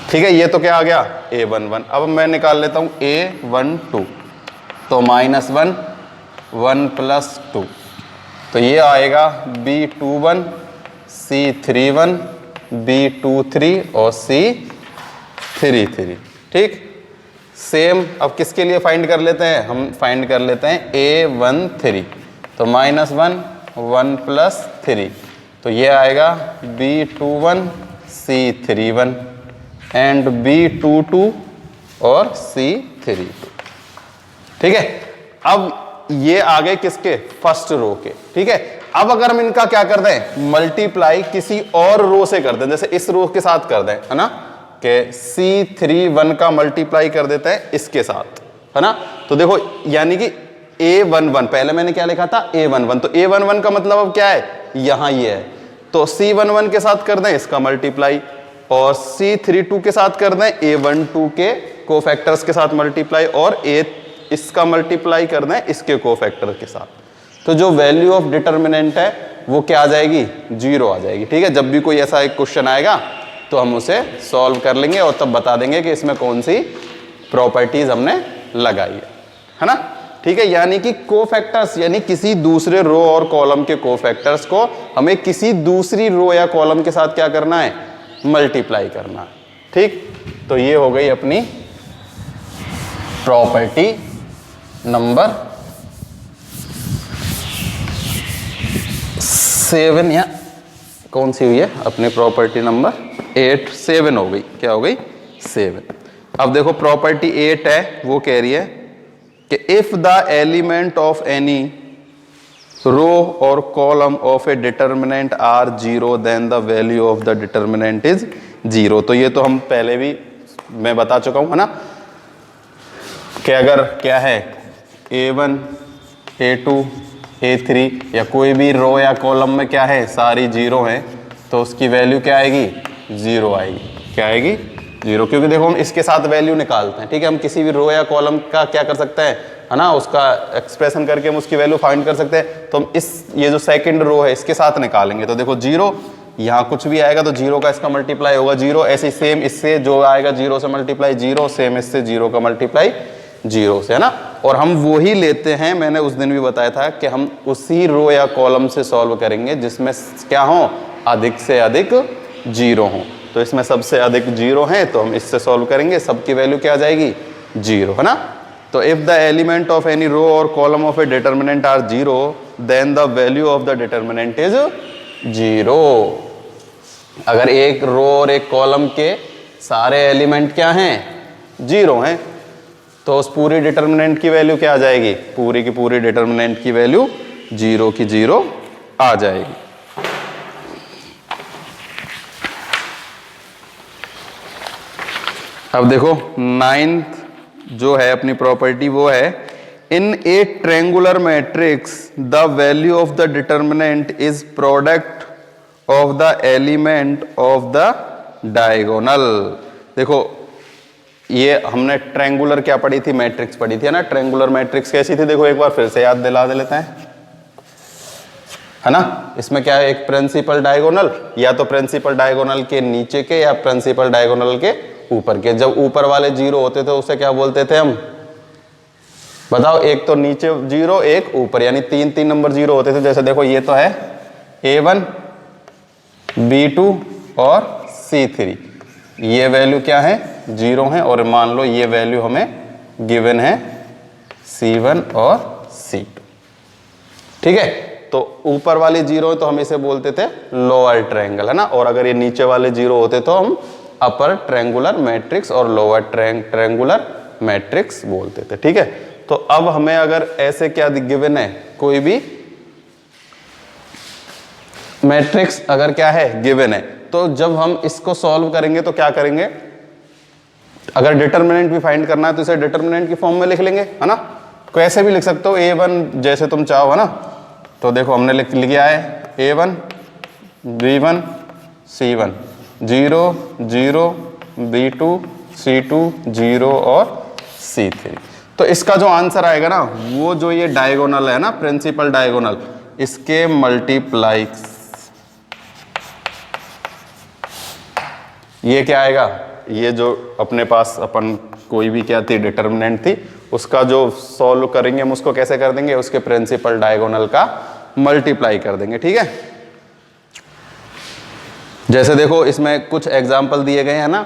ठीक है ये तो क्या आ गया A11। अब मैं निकाल लेता हूं A12 तो -1 1 + 2 तो ये आएगा B21 C31 B23 और C33। ठीक सेम अब किसके लिए फाइंड कर लेते हैं हम फाइंड कर लेते हैं A13 तो -1 1 + 3 तो ये आएगा B21 C31 एंड B22 और C32। ठीक है अब ये आ गए किसके फर्स्ट रो के। ठीक है अब अगर हम इनका क्या कर दें मल्टीप्लाई किसी और रो से कर दें जैसे इस रो के साथ कर दें है ना कि C31 का मल्टीप्लाई कर देते हैं इसके साथ है ना तो देखो यानी कि A11 पहले मैंने क्या लिखा था A11 तो A11 का मतलब अब क्या है यहां ये है तो C11 के साथ कर दें इसका मल्टीप्लाई और C32 के साथ कर दें A12 के कोफैक्टर्स के साथ मल्टीप्लाई और इसका मल्टीप्लाई कर दें इसके कोफैक्टर के साथ। तो जो वैल्यू ऑफ डिटर्मिनेंट है वो क्या आ जाएगी 0 आ जाएगी। ठीक है जब भी कोई ऐसा एक क्वेश्चन आएगा तो हम उसे सॉल्व कर लेंगे और तब बता देंगे कि इसमें कौन सी प्रॉपर्टीज हमने लगाई है ना। ठीक है यानी कि कोफैक्टर्स यानी किसी दूसरे रो और कॉलम के कोफैक्टर्स को हमें किसी दूसरी रो या कॉलम के साथ क्या करना है मल्टीप्लाई करना है। ठीक तो ये हो गई अपनी प्रॉपर्टी नंबर 7 या कौन सी हुई है अपनी प्रॉपर्टी नंबर 7 हो गई। क्या हो गई 7। अब देखो प्रॉपर्टी 8 है वो कह रही है कि if the element of any row और column of a determinant are 0 then the value of the determinant is 0। तो ये तो हम पहले भी मैं बता चुका हूं है ना कि अगर क्या है A1 A2 A3 या कोई भी रो या कॉलम में क्या है सारी 0 है तो उसकी वैल्यू क्या आएगी 0 आएगी। क्या आएगी 0, क्योंकि देखो हम इसके साथ वैल्यू निकालते हैं, ठीक है। हम किसी भी रो या कॉलम का क्या कर सकते हैं, है ना, उसका एक्सप्रेशन करके हम उसकी वैल्यू फाइंड कर सकते हैं। तो हम ये जो सेकंड रो है इसके साथ निकालेंगे। तो देखो 0, यहाँ कुछ भी आएगा तो 0 का इसका मल्टीप्लाई होगा 0, ऐसे सेम इससे जो आएगा 0 से मल्टीप्लाई 0, सेम इससे 0 का मल्टीप्लाई 0 से, है ना। और हम वो ही लेते हैं, मैंने उस दिन भी बताया था कि हम उसी रो या कॉलम से सॉल्व करेंगे जिसमें क्या हो, अधिक से अधिक 0 हो। तो इसमें सबसे अधिक 0 हैं तो हम इससे सॉल्व करेंगे, सबकी वैल्यू क्या आ जाएगी 0, है ना। तो if the element of any row और column of a determinant are 0 then the value of the determinant is 0। अगर एक रो और एक कॉलम के सारे एलिमेंट क्या हैं, 0 हैं, तो उस पूरी डिटर्मिनेंट की वैल्यू क्या आ जाएगी, पूरी की पूरी डिटर्मिनेंट की वैल्यू 0 की 0 आ जाएगी। अब देखो 9th जो है अपनी प्रॉपर्टी वो है, in a triangular matrix the value of the determinant is product of the element of the diagonal. देखो ये हमने ट्रायंगुलर क्या पढ़ी थी, मैट्रिक्स पढ़ी थी, है ना। ट्रायंगुलर मैट्रिक्स कैसी थी, देखो एक बार फिर से याद दिला दे लेते हैं, है ना। इसमें क्या है, एक प्रिंसिपल डायगोनल, या तो प्रिंसिपल डायगोनल के नीचे के या प्रिंसिपल डायगोनल के ऊपर के। जब ऊपर वाले 0 होते थे उसे क्या बोलते थे हम, बताओ। एक तो नीचे 0, एक ऊपर, यानी 3 नंबर 0 होते थे। जैसे देखो ये तो है A1, B2 और C3, ये वैल्यू क्या है 0 है, और मान लो ये वैल्यू हमें गिवन है C1 और C2, ठीक है। तो ऊपर वाले 0 तो हम इसे बोलते थे लोअर ट्रायंगल, है ना। और अगर ये नीचे वाले 0 होते तो हम अपर ट्रायंगुलर मैट्रिक्स और लोअर ट्रायंगुलर मैट्रिक्स बोलते थे, ठीक है। तो अब हमें अगर ऐसे क्या गिवन है, कोई भी मैट्रिक्स अगर क्या है गिवन है, तो जब हम इसको सॉल्व करेंगे तो क्या करेंगे, अगर डिटर्मिनेंट भी फाइंड करना है तो इसे डिटर्मिनेंट की फॉर्म में लिख लेंगे, है ना। कोई ऐसे भी लिख सकते हो A1 जैसे तुम चाहो, है ना। तो देखो हमने लिख लिया है A1, B1, C1, 0, 0, B2, C2, 0 और C3। तो इसका जो आंसर आएगा ना, वो जो ये डायगोनल है ना, प्रिंसिपल डायगोनल, इसके मल्टीप्लाई, ये क्या आएगा, ये जो अपने पास अपन कोई भी क्या थी डिटर्मिनेंट थी, उसका जो सॉल्व करेंगे हम उसको कैसे कर देंगे, उसके प्रिंसिपल डायगोनल का मल्टीप्लाई कर देंगे, ठीक है। जैसे देखो इसमें कुछ एग्जाम्पल दिए गए हैं ना,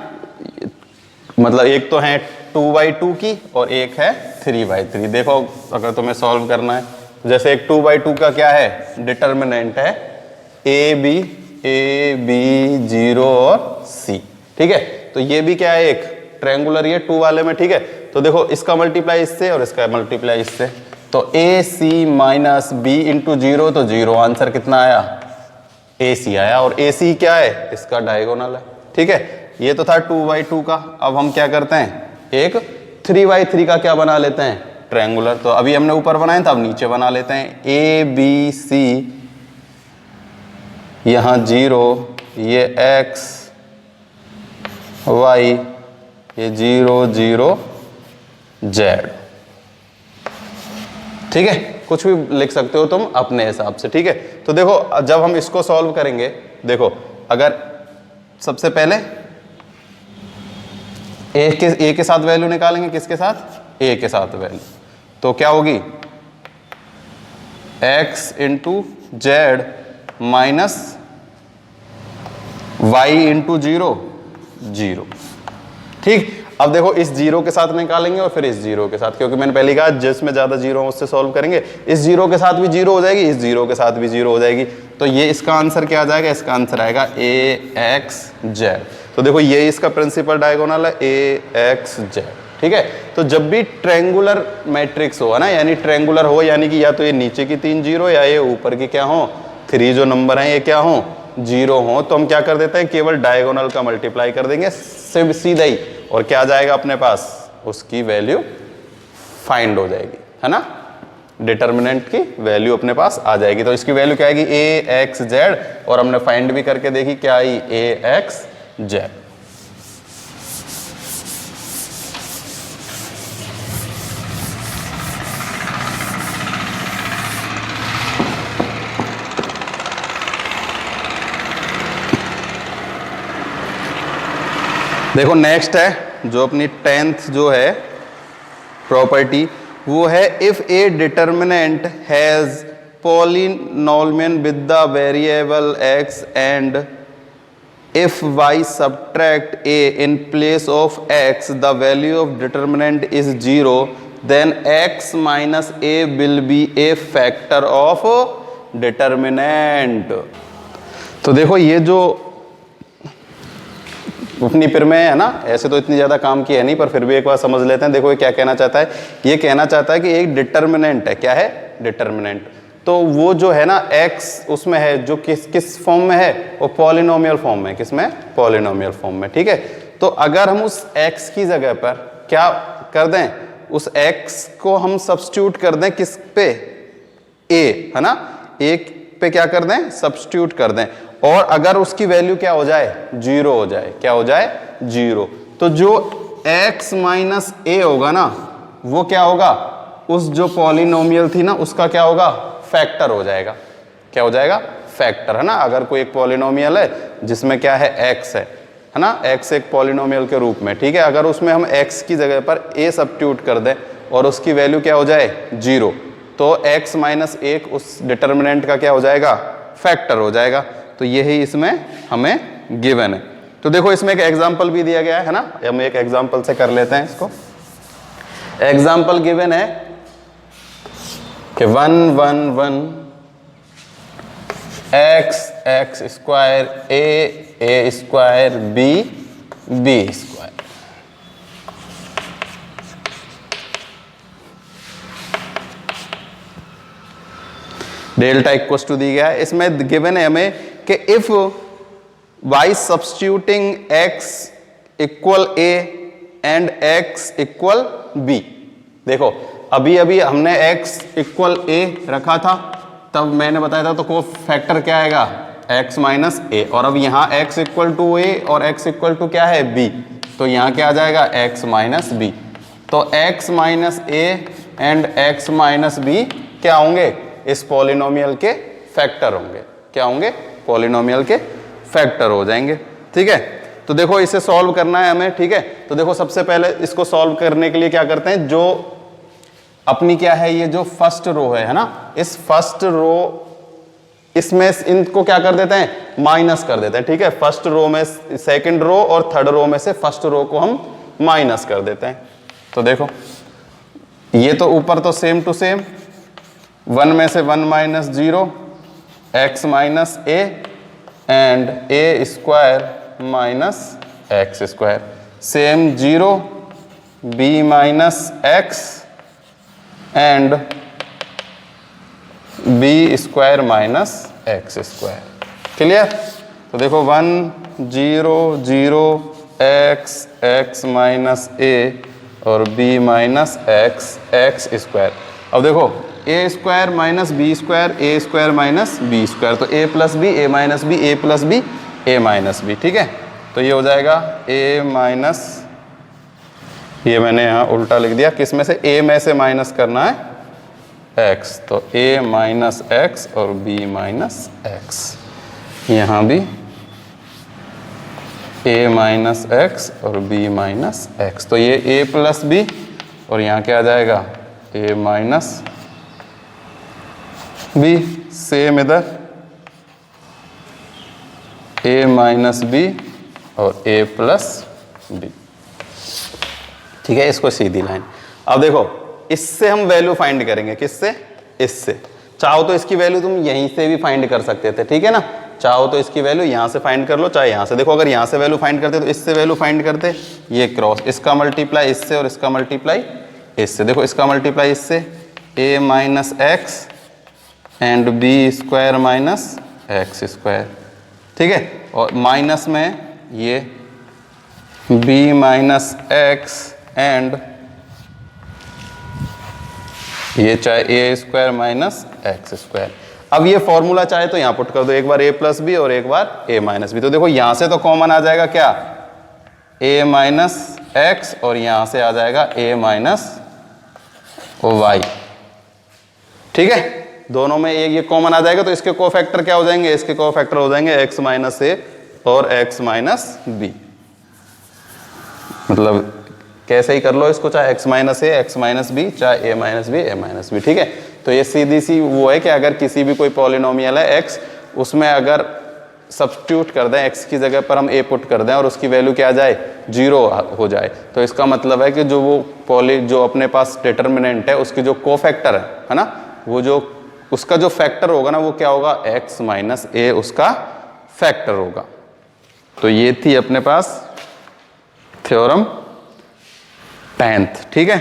मतलब एक तो है 2/2 की और एक है 3/3। देखो अगर तुम्हें सॉल्व करना है, जैसे एक 2/2 का क्या है, डिटर्मिनेंट है A, B, 0 और C, ठीक है। तो ये भी क्या है, एक ट्रायंगुलर, ये 2 वाले में, ठीक है। तो देखो इसका मल्टीप्लाई इससे और इसका मल्टीप्लाई इससे, तो AC माइनस B इंटू 0, तो 0 आंसर कितना आया, AC आया। और AC क्या है, इसका डायगोनल है, ठीक है। ये तो था 2/2 का। अब हम क्या करते हैं, एक 3/3 का क्या बना लेते हैं, ट्रायंगुलर। तो अभी हमने ऊपर बनाया था, अब नीचे बना लेते हैं। ABC, यहाँ 0, ये X, Y, ये 0, 0, Z, ठीक है। कुछ भी लिख सकते हो तुम अपने हिसाब से, ठीक है। तो देखो जब हम इसको सॉल्व करेंगे, देखो अगर सबसे पहले ए के साथ वैल्यू निकालेंगे, किसके साथ, ए के साथ वैल्यू, तो क्या होगी X into Z minus Y into 0, 0, ठीक। अब देखो इस 0 के साथ निकालेंगे और फिर इस 0 के साथ, क्योंकि मैंने पहले कहा जिसमें ज्यादा 0 हो उससे सॉल्व करेंगे। इस 0 के साथ भी 0 हो जाएगी, इस 0 के साथ भी 0 हो जाएगी। तो ये इसका आंसर क्या आ जाएगा, इसका आंसर आएगा AXZ। तो देखो ये इसका प्रिंसिपल डायगोनल है AXZ, ठीक है। तो जब भी ट्रायंगुलर मैट्रिक्स हो, है ना, यानी ट्रायंगुलर हो, यानी कि या तो ये नीचे की 3 0 या ये ऊपर की क्या हो 3 जो नंबर हैं ये क्या हो 0 हो, तो हम क्या कर देते हैं, केवल डायगोनल का मल्टीप्लाई कर देंगे सीधा ही, और क्या आ जाएगा अपने पास, उसकी वैल्यू फाइंड हो जाएगी, है ना। डिटर्मिनेंट की वैल्यू अपने पास आ जाएगी। तो इसकी वैल्यू क्या आएगी AXZ, और हमने फाइंड भी करके देखी क्या आई AXZ। देखो नेक्स्ट है जो अपनी 10th जो है प्रॉपर्टी, वो है if A determinant has polynomial with the variable x and if y subtract a in place of x the value of determinant is 0 then x minus a will be a factor of determinant। तो देखो ये जो अपनी फिर में है ना, ऐसे तो इतनी ज़्यादा काम की है नहीं, पर फिर भी एक बार समझ लेते हैं। देखो ये क्या कहना चाहता है, ये कहना चाहता है कि एक डिटर्मिनेंट है। क्या है? डिटर्मिनेंट। तो वो जो है ना x उसमें है जो किस फॉर्म में है, वो पॉलिनोमियल फॉर्म में। किसमें? पॉलिनोमियल फॉर्म में। ठीक है, तो अगर हम उस x की जगह पर क्या कर दें, उस x को हम सब्स्टिट्यूट कर दें किस पे? a है ना, एक पे क्या कर दें? सब्स्टिट्यूट कर दें। और अगर उसकी वैल्यू क्या हो जाए? 0 हो जाए। क्या हो जाए? 0। तो जो x माइनस a होगा ना, वो क्या होगा? उस जो पॉलिनोमियल थी ना उसका क्या होगा? फैक्टर हो जाएगा। क्या हो जाएगा? फैक्टर, है ना। अगर कोई एक पॉलिनोमियल है जिसमें क्या है? x है ना, x एक पॉलिनोमियल के रूप में। ठीक है, अगर उसमें हम x की जगह पर a सब्स्टिट्यूट कर दें और उसकी वैल्यू क्या हो जाए? 0, तो x माइनस 1 उस डिटर्मिनेंट का क्या हो जाएगा? फैक्टर हो जाएगा। तो यही इसमें हमें गिवन है। तो देखो इसमें एक एग्जाम्पल भी दिया गया है ना, हम एक एग्जाम्पल से कर लेते हैं इसको। एग्जाम्पल गिवन है कि 1 1 1 x square a square b square. Delta equal to दी गया है। इसमें गिवन है हमें कि if y substituting x equal a and x equal b। देखो अभी हमने x इक्वल a रखा था, तब मैंने बताया था तो को फैक्टर क्या आएगा? x minus a। और अब यहाँ x इक्वल टू a और x इक्वल टू क्या है? b। तो यहाँ क्या आ जाएगा? x minus b। तो x minus a and x minus b क्या होंगे? इस पॉलिनोमियल के फैक्टर होंगे। क्या होंगे? पॉलिनोमियल के फैक्टर हो जाएंगे। ठीक है, तो देखो इसे सॉल्व करना है हमें। ठीक है, तो देखो सबसे पहले इसको सॉल्व करने के लिए क्या करते हैं, जो अपनी क्या है, ये जो फर्स्ट रो है ना, इस फर्स्ट रो इसमें इनको क्या कर देते हैं? माइनस कर देते हैं। ठीक है, फर्स्ट रो में सेकंड रो और थर्ड रो में से फर्स्ट रो को हम माइनस कर देते हैं। तो देखो ये तो ऊपर तो सेम टू सेम, 1 में से 1 minus 0 x minus a and a square minus x square, same 0 b minus x and b square minus x square. Clear? तो देखो 1 0 0 x माइनस a और b माइनस x स्क्वायर। अब देखो a square minus B square, a square minus B square, तो a plus B, a minus B, a plus B, a minus B. ठीक है, तो ये हो जाएगा a माइनस, ये मैंने यहाँ उल्टा लिख दिया, किस में से? a में से माइनस करना है x, तो a माइनस x और b माइनस x। यहाँ भी a माइनस x और b माइनस x, तो ये a प्लस b और यहाँ क्या आ जाएगा? a minus b। सेम इधर a माइनस b और a प्लस b। ठीक है, इसको सीधी लाइन। अब देखो इससे हम वैल्यू फाइंड करेंगे। किससे? इससे। चाहो तो इसकी वैल्यू तुम यहीं से भी फाइंड कर सकते थे। ठीक है ना, चाहो तो इसकी वैल्यू यहाँ से फाइंड कर लो, चाहे यहाँ से। देखो अगर यहाँ से वैल्यू फाइंड करते तो इससे वैल्यू फाइंड करते, ये क्रॉस, इसका मल्टीप्लाई इससे और इसका मल्टीप्लाई इससे। देखो इसका मल्टीप्लाई इससे a minus X and B square minus X square. ठीक है, और माइनस में ये b माइनस एक्स एंड ये चाहे a square minus X square. अब ये फॉर्मूला चाहे तो यहाँ पुट कर दो, एक बार a प्लस बी और एक बार a माइनस बी। तो देखो यहाँ से तो कॉमन आ जाएगा क्या? a माइनस एक्स और यहाँ से आ जाएगा a माइनस y। ठीक है, दोनों में ये कॉमन आ जाएगा, तो इसके कोफैक्टर क्या हो जाएंगे? इसके कोफैक्टर हो जाएंगे x माइनस a और x माइनस b। मतलब कैसे ही कर लो इसको, चाहे x minus A X minus B, चाहे a minus B A minus B, ठीक है। तो ये सीधी सी वो है कि अगर किसी भी कोई पॉलिनोमियल है x, उसमें अगर सब्स्टिट्यूट कर दें, x की जगह पर हम a पुट कर दें और उसकी वैल्यू क्या आ जाए, 0 हो जाए, तो इसका मतलब है कि जो वो जो अपने पास डिटर्मिनेंट है उसकी जो कोफैक्टर है ना, वो जो उसका जो फैक्टर होगा ना वो क्या होगा, x माइनस ए उसका फैक्टर होगा। तो ये थी अपने पास थ्योरम 10th, ठीक है।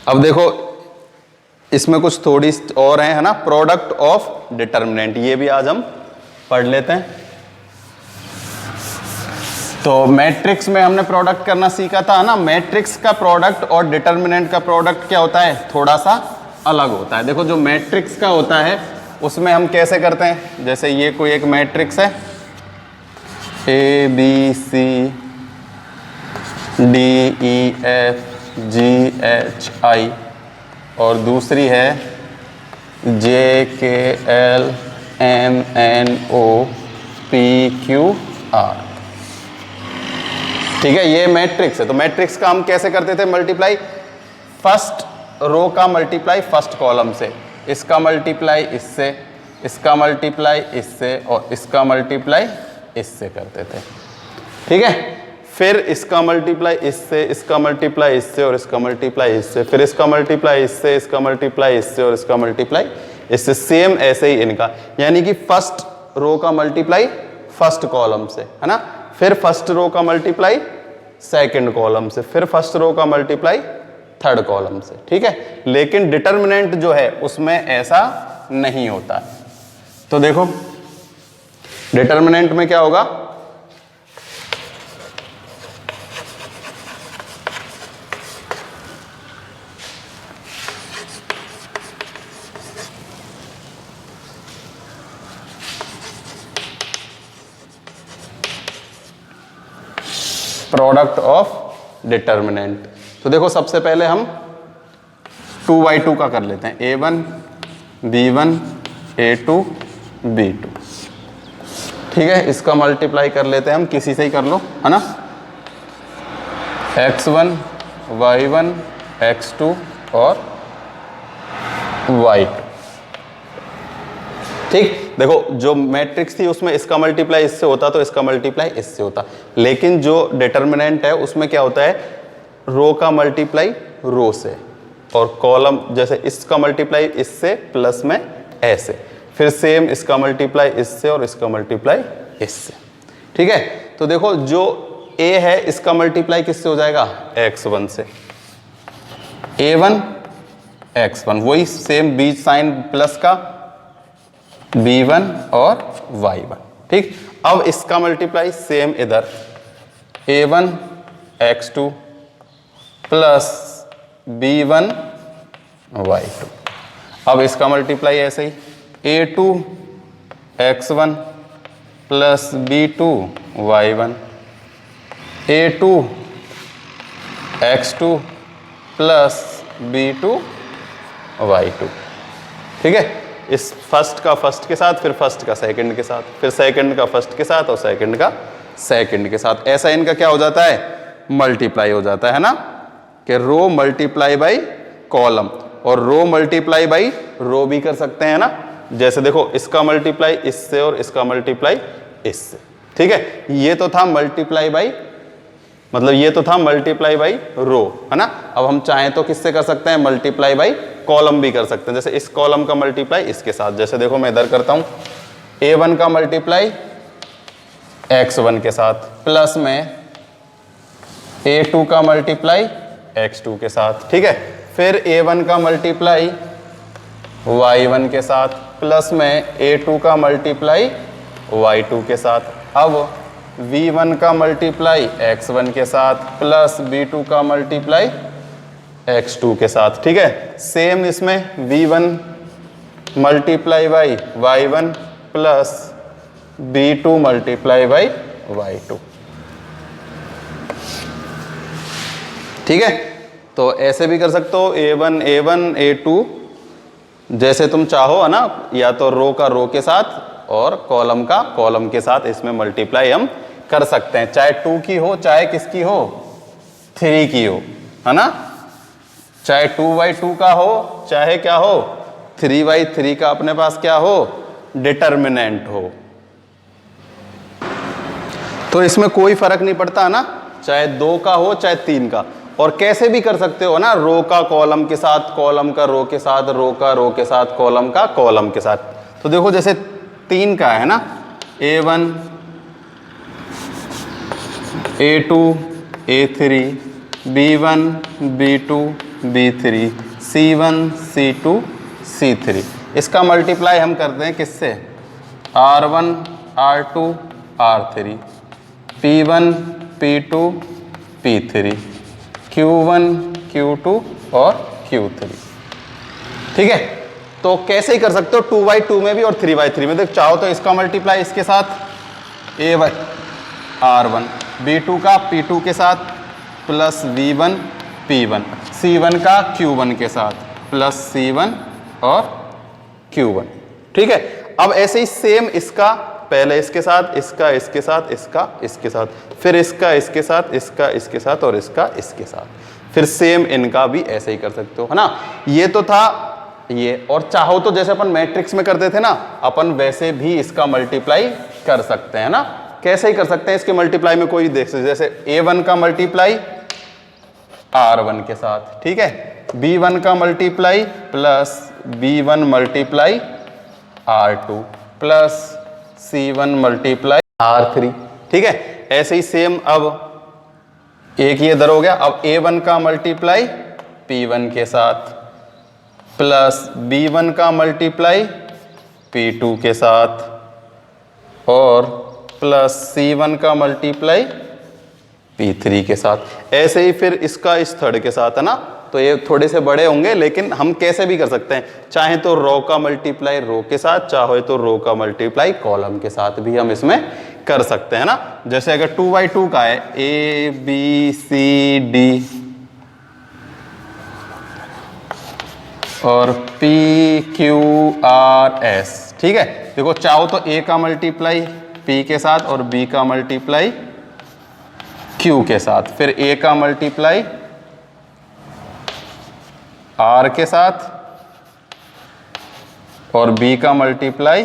अब देखो इसमें कुछ थोड़ी और है ना, प्रोडक्ट ऑफ डिटर्मिनेंट, ये भी आज हम पढ़ लेते हैं। तो मैट्रिक्स में हमने प्रोडक्ट करना सीखा था ना, मैट्रिक्स का प्रोडक्ट और डिटर्मिनेंट का प्रोडक्ट क्या होता है, थोड़ा सा अलग होता है। देखो जो मैट्रिक्स का होता है उसमें हम कैसे करते हैं, जैसे ये कोई एक मैट्रिक्स है A B C D E F G H I, और दूसरी है J K L M N O P Q R, ठीक है। ये मैट्रिक्स है। तो मैट्रिक्स का हम कैसे करते थे, मल्टीप्लाई फर्स्ट रो का मल्टीप्लाई फर्स्ट कॉलम से, इसका मल्टीप्लाई इससे, इसका मल्टीप्लाई इससे, और इसका मल्टीप्लाई इससे करते थे, ठीक है। फिर इसका मल्टीप्लाई इससे, इसका मल्टीप्लाई इससे, और इसका मल्टीप्लाई इससे, फिर इसका मल्टीप्लाई इससे, इसका मल्टीप्लाई इससे, और इसका मल्टीप्लाई इससे। सेम ऐसे ही इनका, यानी कि फर्स्ट रो का मल्टीप्लाई फर्स्ट कॉलम से, है ना, फिर फर्स्ट रो का मल्टीप्लाई सेकंड कॉलम से, फिर फर्स्ट रो का मल्टीप्लाई थर्ड कॉलम से, ठीक है। लेकिन डिटर्मिनेंट जो है उसमें ऐसा नहीं होता। तो देखो डिटर्मिनेंट में क्या होगा, प्रोडक्ट ऑफ डिटर्मिनेंट। तो देखो सबसे पहले हम 2/2 का कर लेते हैं, a1 b1 a2 b2, ठीक है। इसका मल्टीप्लाई कर लेते हैं हम, किसी से ही कर लो, है ना, x1 y1 x2 और y2, ठीक। देखो जो मैट्रिक्स थी उसमें इसका मल्टीप्लाई इससे होता तो इसका मल्टीप्लाई इससे होता, लेकिन जो डिटर्मिनेंट है उसमें क्या होता है, रो का मल्टीप्लाई रो से, और कॉलम जैसे इसका मल्टीप्लाई इससे प्लस में ऐसे, फिर सेम इसका मल्टीप्लाई इससे और इसका मल्टीप्लाई इससे, ठीक है। तो देखो जो a है इसका मल्टीप्लाई किससे हो जाएगा, x1 से, a1 x1, वही सेम बीच साइन प्लस का b1 और y1, ठीक। अब इसका मल्टीप्लाई सेम इधर a1 x2 plus b1 y2। अब इसका मल्टीप्लाई ऐसे ही a2 x1 plus b2 y1, a2 x2 plus b2 y2, ठीक है। इस फर्स्ट का फर्स्ट के साथ, फिर फर्स्ट का सेकंड के साथ, फिर सेकंड का फर्स्ट के साथ और सेकंड का सेकंड के साथ, ऐसा इनका क्या हो जाता है, मल्टीप्लाई हो जाता है ना, कि रो मल्टीप्लाई बाई कॉलम, और रो मल्टीप्लाई बाई रो भी कर सकते हैं ना। जैसे देखो इसका मल्टीप्लाई इससे और इसका मल्टीप्लाई इससे, ठीक है। ये तो था मल्टीप्लाई बाई, मतलब ये तो था मल्टीप्लाई बाई रो, है ना। अब हम चाहें तो किससे कर सकते हैं, मल्टीप्लाई बाई कॉलम भी कर सकते हैं। जैसे इस कॉलम का मल्टीप्लाई इसके साथ, जैसे देखो मैं इधर करता हूं, a1 का मल्टीप्लाई x1 के साथ, प्लस में a2 का मल्टीप्लाई x2 के साथ, ठीक है। फिर a1 का मल्टीप्लाई y1 के साथ, प्लस में a2 का मल्टीप्लाई y2 के साथ। अब v1 का मल्टीप्लाई x1 के साथ, प्लस b2 का मल्टीप्लाई x2 के साथ, ठीक है। सेम इसमें v1 multiply by y1 plus b2 multiply by y2, ठीक है। तो ऐसे भी कर सकते हो, a1 a2 जैसे तुम चाहो, है ना, या तो रो का रो के साथ और कॉलम का कॉलम के साथ इसमें मल्टीप्लाई हम कर सकते हैं, चाहे 2 की हो चाहे किसकी हो, 3 की हो, है ना, चाहे 2/2 का हो चाहे क्या हो 3/3 का अपने पास क्या हो, डिटर्मिनेंट हो। तो इसमें कोई फर्क नहीं पड़ता ना, चाहे 2 का हो चाहे 3 का। और कैसे भी कर सकते हो ना, रो का कॉलम के साथ, कॉलम का रो के साथ, रो का रो के साथ, कॉलम का कॉलम के साथ। तो देखो जैसे 3 का है ना, A1 A2 A3 B1 B2 B3 C1 C2 C3। इसका मल्टीप्लाई हम करते हैं किससे, R1 R2 R3 P1 P2 P3 Q1 Q2 और Q3। ठीक है, तो कैसे ही कर सकते हो 2/2 में भी और 3/3 में। देख चाहो तो इसका मल्टीप्लाई इसके साथ A1 R1 B2 का P2 के साथ प्लस V1 P1 C1 का Q1 के साथ प्लस C1 और Q1। ठीक है, अब ऐसे ही सेम इसका पहले इसके साथ, इसका इसके साथ, इसका इसके साथ, फिर इसका इसके साथ, इसका इसके साथ और इसका इसके साथ, फिर सेम इनका भी ऐसे ही कर सकते हो, है ना। ये तो था ये, और चाहो तो जैसे अपन मैट्रिक्स में करते थे ना, अपन वैसे भी इसका मल्टीप्लाई कर सकते हैं ना। कैसे ही कर सकते हैं इसके मल्टीप्लाई में, कोई देख सकते, जैसे A1 का मल्टीप्लाई R1 के साथ, ठीक है, B1 का multiply plus B1 multiply R2 plus C1 multiply R3। ठीक है, ऐसे ही सेम अब एक ये इधर हो गया। अब A1 का मल्टीप्लाई P1 के साथ प्लस B1 का मल्टीप्लाई P2 के साथ और प्लस C1 का मल्टीप्लाई P3 के साथ। ऐसे ही फिर इसका इस थर्ड के साथ, है ना। तो ये थोड़े से बड़े होंगे, लेकिन हम कैसे भी कर सकते हैं, चाहे तो रो का मल्टीप्लाई रो के साथ, चाहे तो रो का मल्टीप्लाई कॉलम के साथ भी हम इसमें कर सकते हैं ना। जैसे अगर 2/2 का है A B C D और P Q R S। ठीक है, देखो चाहो तो A का मल्टीप्लाई P के साथ और B का मल्टीप्लाई Q के साथ, फिर A का मल्टीप्लाई R के साथ और B का मल्टीप्लाई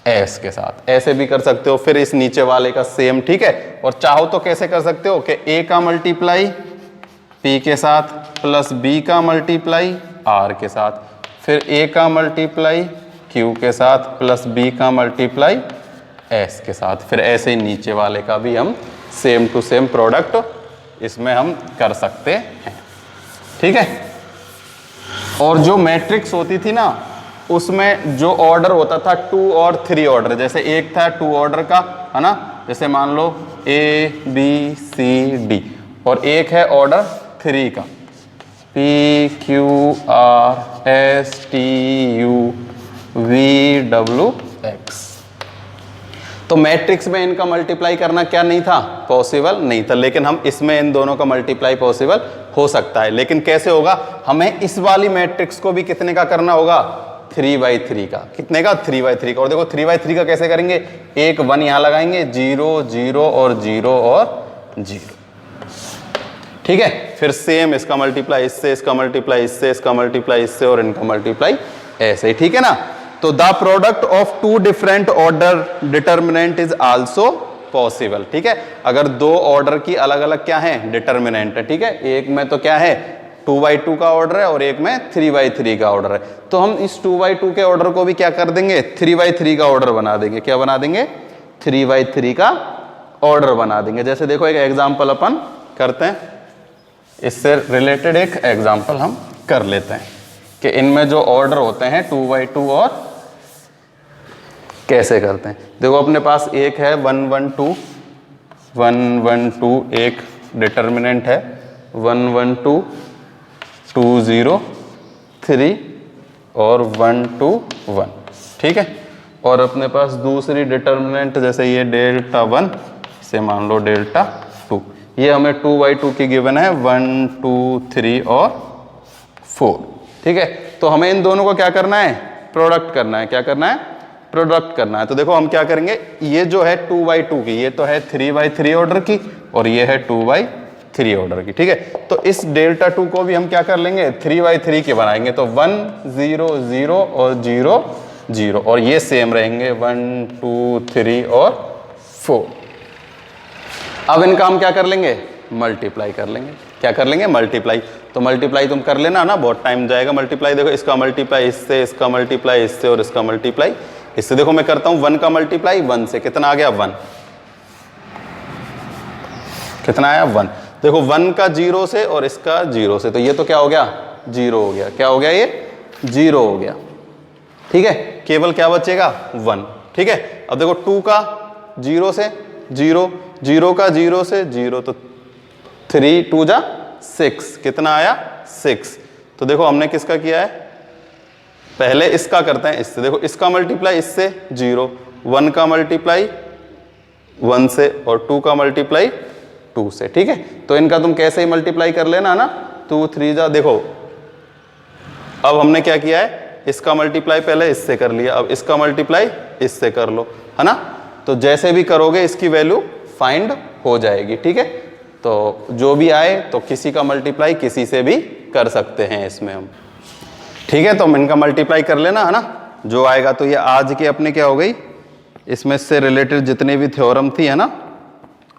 S के साथ, ऐसे भी कर सकते हो। फिर इस नीचे वाले का सेम, ठीक है। और चाहो तो कैसे कर सकते हो कि A का मल्टीप्लाई P के साथ प्लस B का मल्टीप्लाई R के साथ, फिर A का मल्टीप्लाई Q के साथ प्लस B का मल्टीप्लाई S के साथ, फिर ऐसे ही नीचे वाले का भी हम सेम टू सेम प्रोडक्ट इसमें हम कर सकते हैं। ठीक है, और जो मैट्रिक्स होती थी ना, उसमें जो ऑर्डर होता था 2 और 3 ऑर्डर, जैसे एक था 2 ऑर्डर का, है ना, जैसे मान लो A B C D, और एक है ऑर्डर 3 का P Q R S T U V W X। तो मैट्रिक्स में इनका मल्टीप्लाई करना क्या नहीं था, पॉसिबल नहीं था, लेकिन हम इसमें इन दोनों का मल्टीप्लाई पॉसिबल हो सकता है। लेकिन कैसे होगा, हमें इस वाली मैट्रिक्स को भी कितने का करना होगा, 3/3 का। कितने का, 3/3 का। और देखो 3/3 का कैसे करेंगे, एक 1 यहां लगाएंगे, 0 0 और 0 और 0। ठीक है, फिर सेम इसका मल्टीप्लाई इससे, इसका मल्टीप्लाई इससे, इसका मल्टीप्लाई इससे और इनका मल्टीप्लाई ऐसे ही। ठीक है ना। तो the product of 2 different order determinant is also possible. ठीक है, अगर 2 ऑर्डर की अलग अलग क्या है, डिटर्मिनेंट है। ठीक है, एक में तो क्या है 2/2 का ऑर्डर है और एक में 3/3 का ऑर्डर है। तो हम इस 2/2 के ऑर्डर को भी क्या कर देंगे, 3/3 का ऑर्डर बना देंगे। क्या बना देंगे, 3/3 का ऑर्डर बना देंगे। जैसे देखो एक एग्जाम्पल अपन करते हैं, इससे रिलेटेड एक एग्जाम्पल हम कर लेते हैं कि इनमें जो ऑर्डर होते हैं 2/2 और कैसे करते हैं। देखो अपने पास एक है 112 112, एक डिटर्मिनेंट है 112 203 और 121। ठीक है, और अपने पास दूसरी डिटर्मिनेंट जैसे ये डेल्टा 1, इसे मान लो डेल्टा 2। ये हमें 2/2 की गिवन है 1 2 3 और 4। ठीक है, तो हमें इन दोनों को क्या करना है, प्रोडक्ट करना है। क्या करना है, प्रोडक्ट करना है। तो देखो हम क्या करेंगे, ये जो है 2/2 की, ये तो है 3/3 ऑर्डर की और ये है 2/3 ऑर्डर की, ठीक है। तो इस डेल्टा 2 को भी हम क्या कर लेंगे, 3/3 के बनाएंगे। तो 1 0 0 और 0 0 और ये सेम रहेंगे 1 2 3 और 4। अब इनका हम क्या कर लेंगे, मल्टीप्लाई कर लेंगे। क्या कर लेंगे, मल्टीप्लाई। तो मल्टीप्लाई तुम कर लेना ना, बहुत टाइम जाएगा मल्टीप्लाई। देखो इसका मल्टीप्लाई इससे, इसका मल्टीप्लाई इससे और इसका मल्टीप्लाई इससे। देखो मैं करता हूं 1 का मल्टीप्लाई 1 से, कितना आ गया 1, कितना आया 1। देखो 1 का 0 से और इसका 0 से, तो ये तो क्या हो गया 0 हो गया। क्या हो गया, ये 0 हो गया, ठीक है। केवल क्या बचेगा 1, ठीक है। अब देखो 2 का 0 से 0, 0 का 0 से 0, तो 3 2 जा 6, कितना आया 6। तो देखो हमने किसका किया है, पहले इसका करते हैं इससे। देखो इसका मल्टीप्लाई इससे 0, 1 का मल्टीप्लाई 1 से और 2 का मल्टीप्लाई 2 से, ठीक है। तो इनका तुम कैसे ही मल्टीप्लाई कर लेना ना, 2 3 जा। देखो अब हमने क्या किया है, इसका मल्टीप्लाई पहले इससे कर लिया, अब इसका मल्टीप्लाई इससे कर लो, है ना। तो जैसे भी करोगे इसकी वैल्यू फाइंड हो जाएगी, ठीक है। तो जो भी आए तो किसी का मल्टीप्लाई किसी से भी कर सकते हैं इसमें हम, ठीक है। तो हम इनका मल्टीप्लाई कर लेना, है ना, जो आएगा। तो ये आज की अपने क्या हो गई, इसमें से रिलेटेड जितने भी थ्योरम थी, है ना।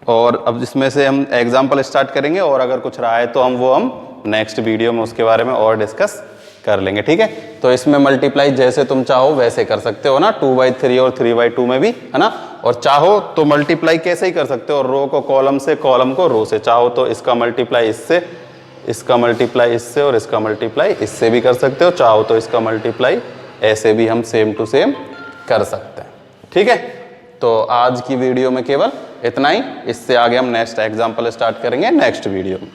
और अब इसमें से हम एग्जाम्पल स्टार्ट करेंगे और अगर कुछ रहा है तो हम नेक्स्ट वीडियो में उसके बारे में और डिस्कस कर लेंगे, ठीक है। तो इसमें मल्टीप्लाई जैसे तुम चाहो वैसे कर सकते हो ना, 2/3 और 3/2 में भी, है ना। और चाहो तो मल्टीप्लाई कैसे ही कर सकते हो, रो को कॉलम से, कॉलम को रो से। चाहो तो इसका मल्टीप्लाई इससे, इसका मल्टीप्लाई इससे और इसका मल्टीप्लाई इससे भी कर सकते हो। चाहो तो इसका मल्टीप्लाई ऐसे भी हम सेम टू सेम कर सकते हैं, ठीक है। तो आज की वीडियो में केवल इतना ही, इससे आगे हम नेक्स्ट एग्जाम्पल स्टार्ट करेंगे नेक्स्ट वीडियो में।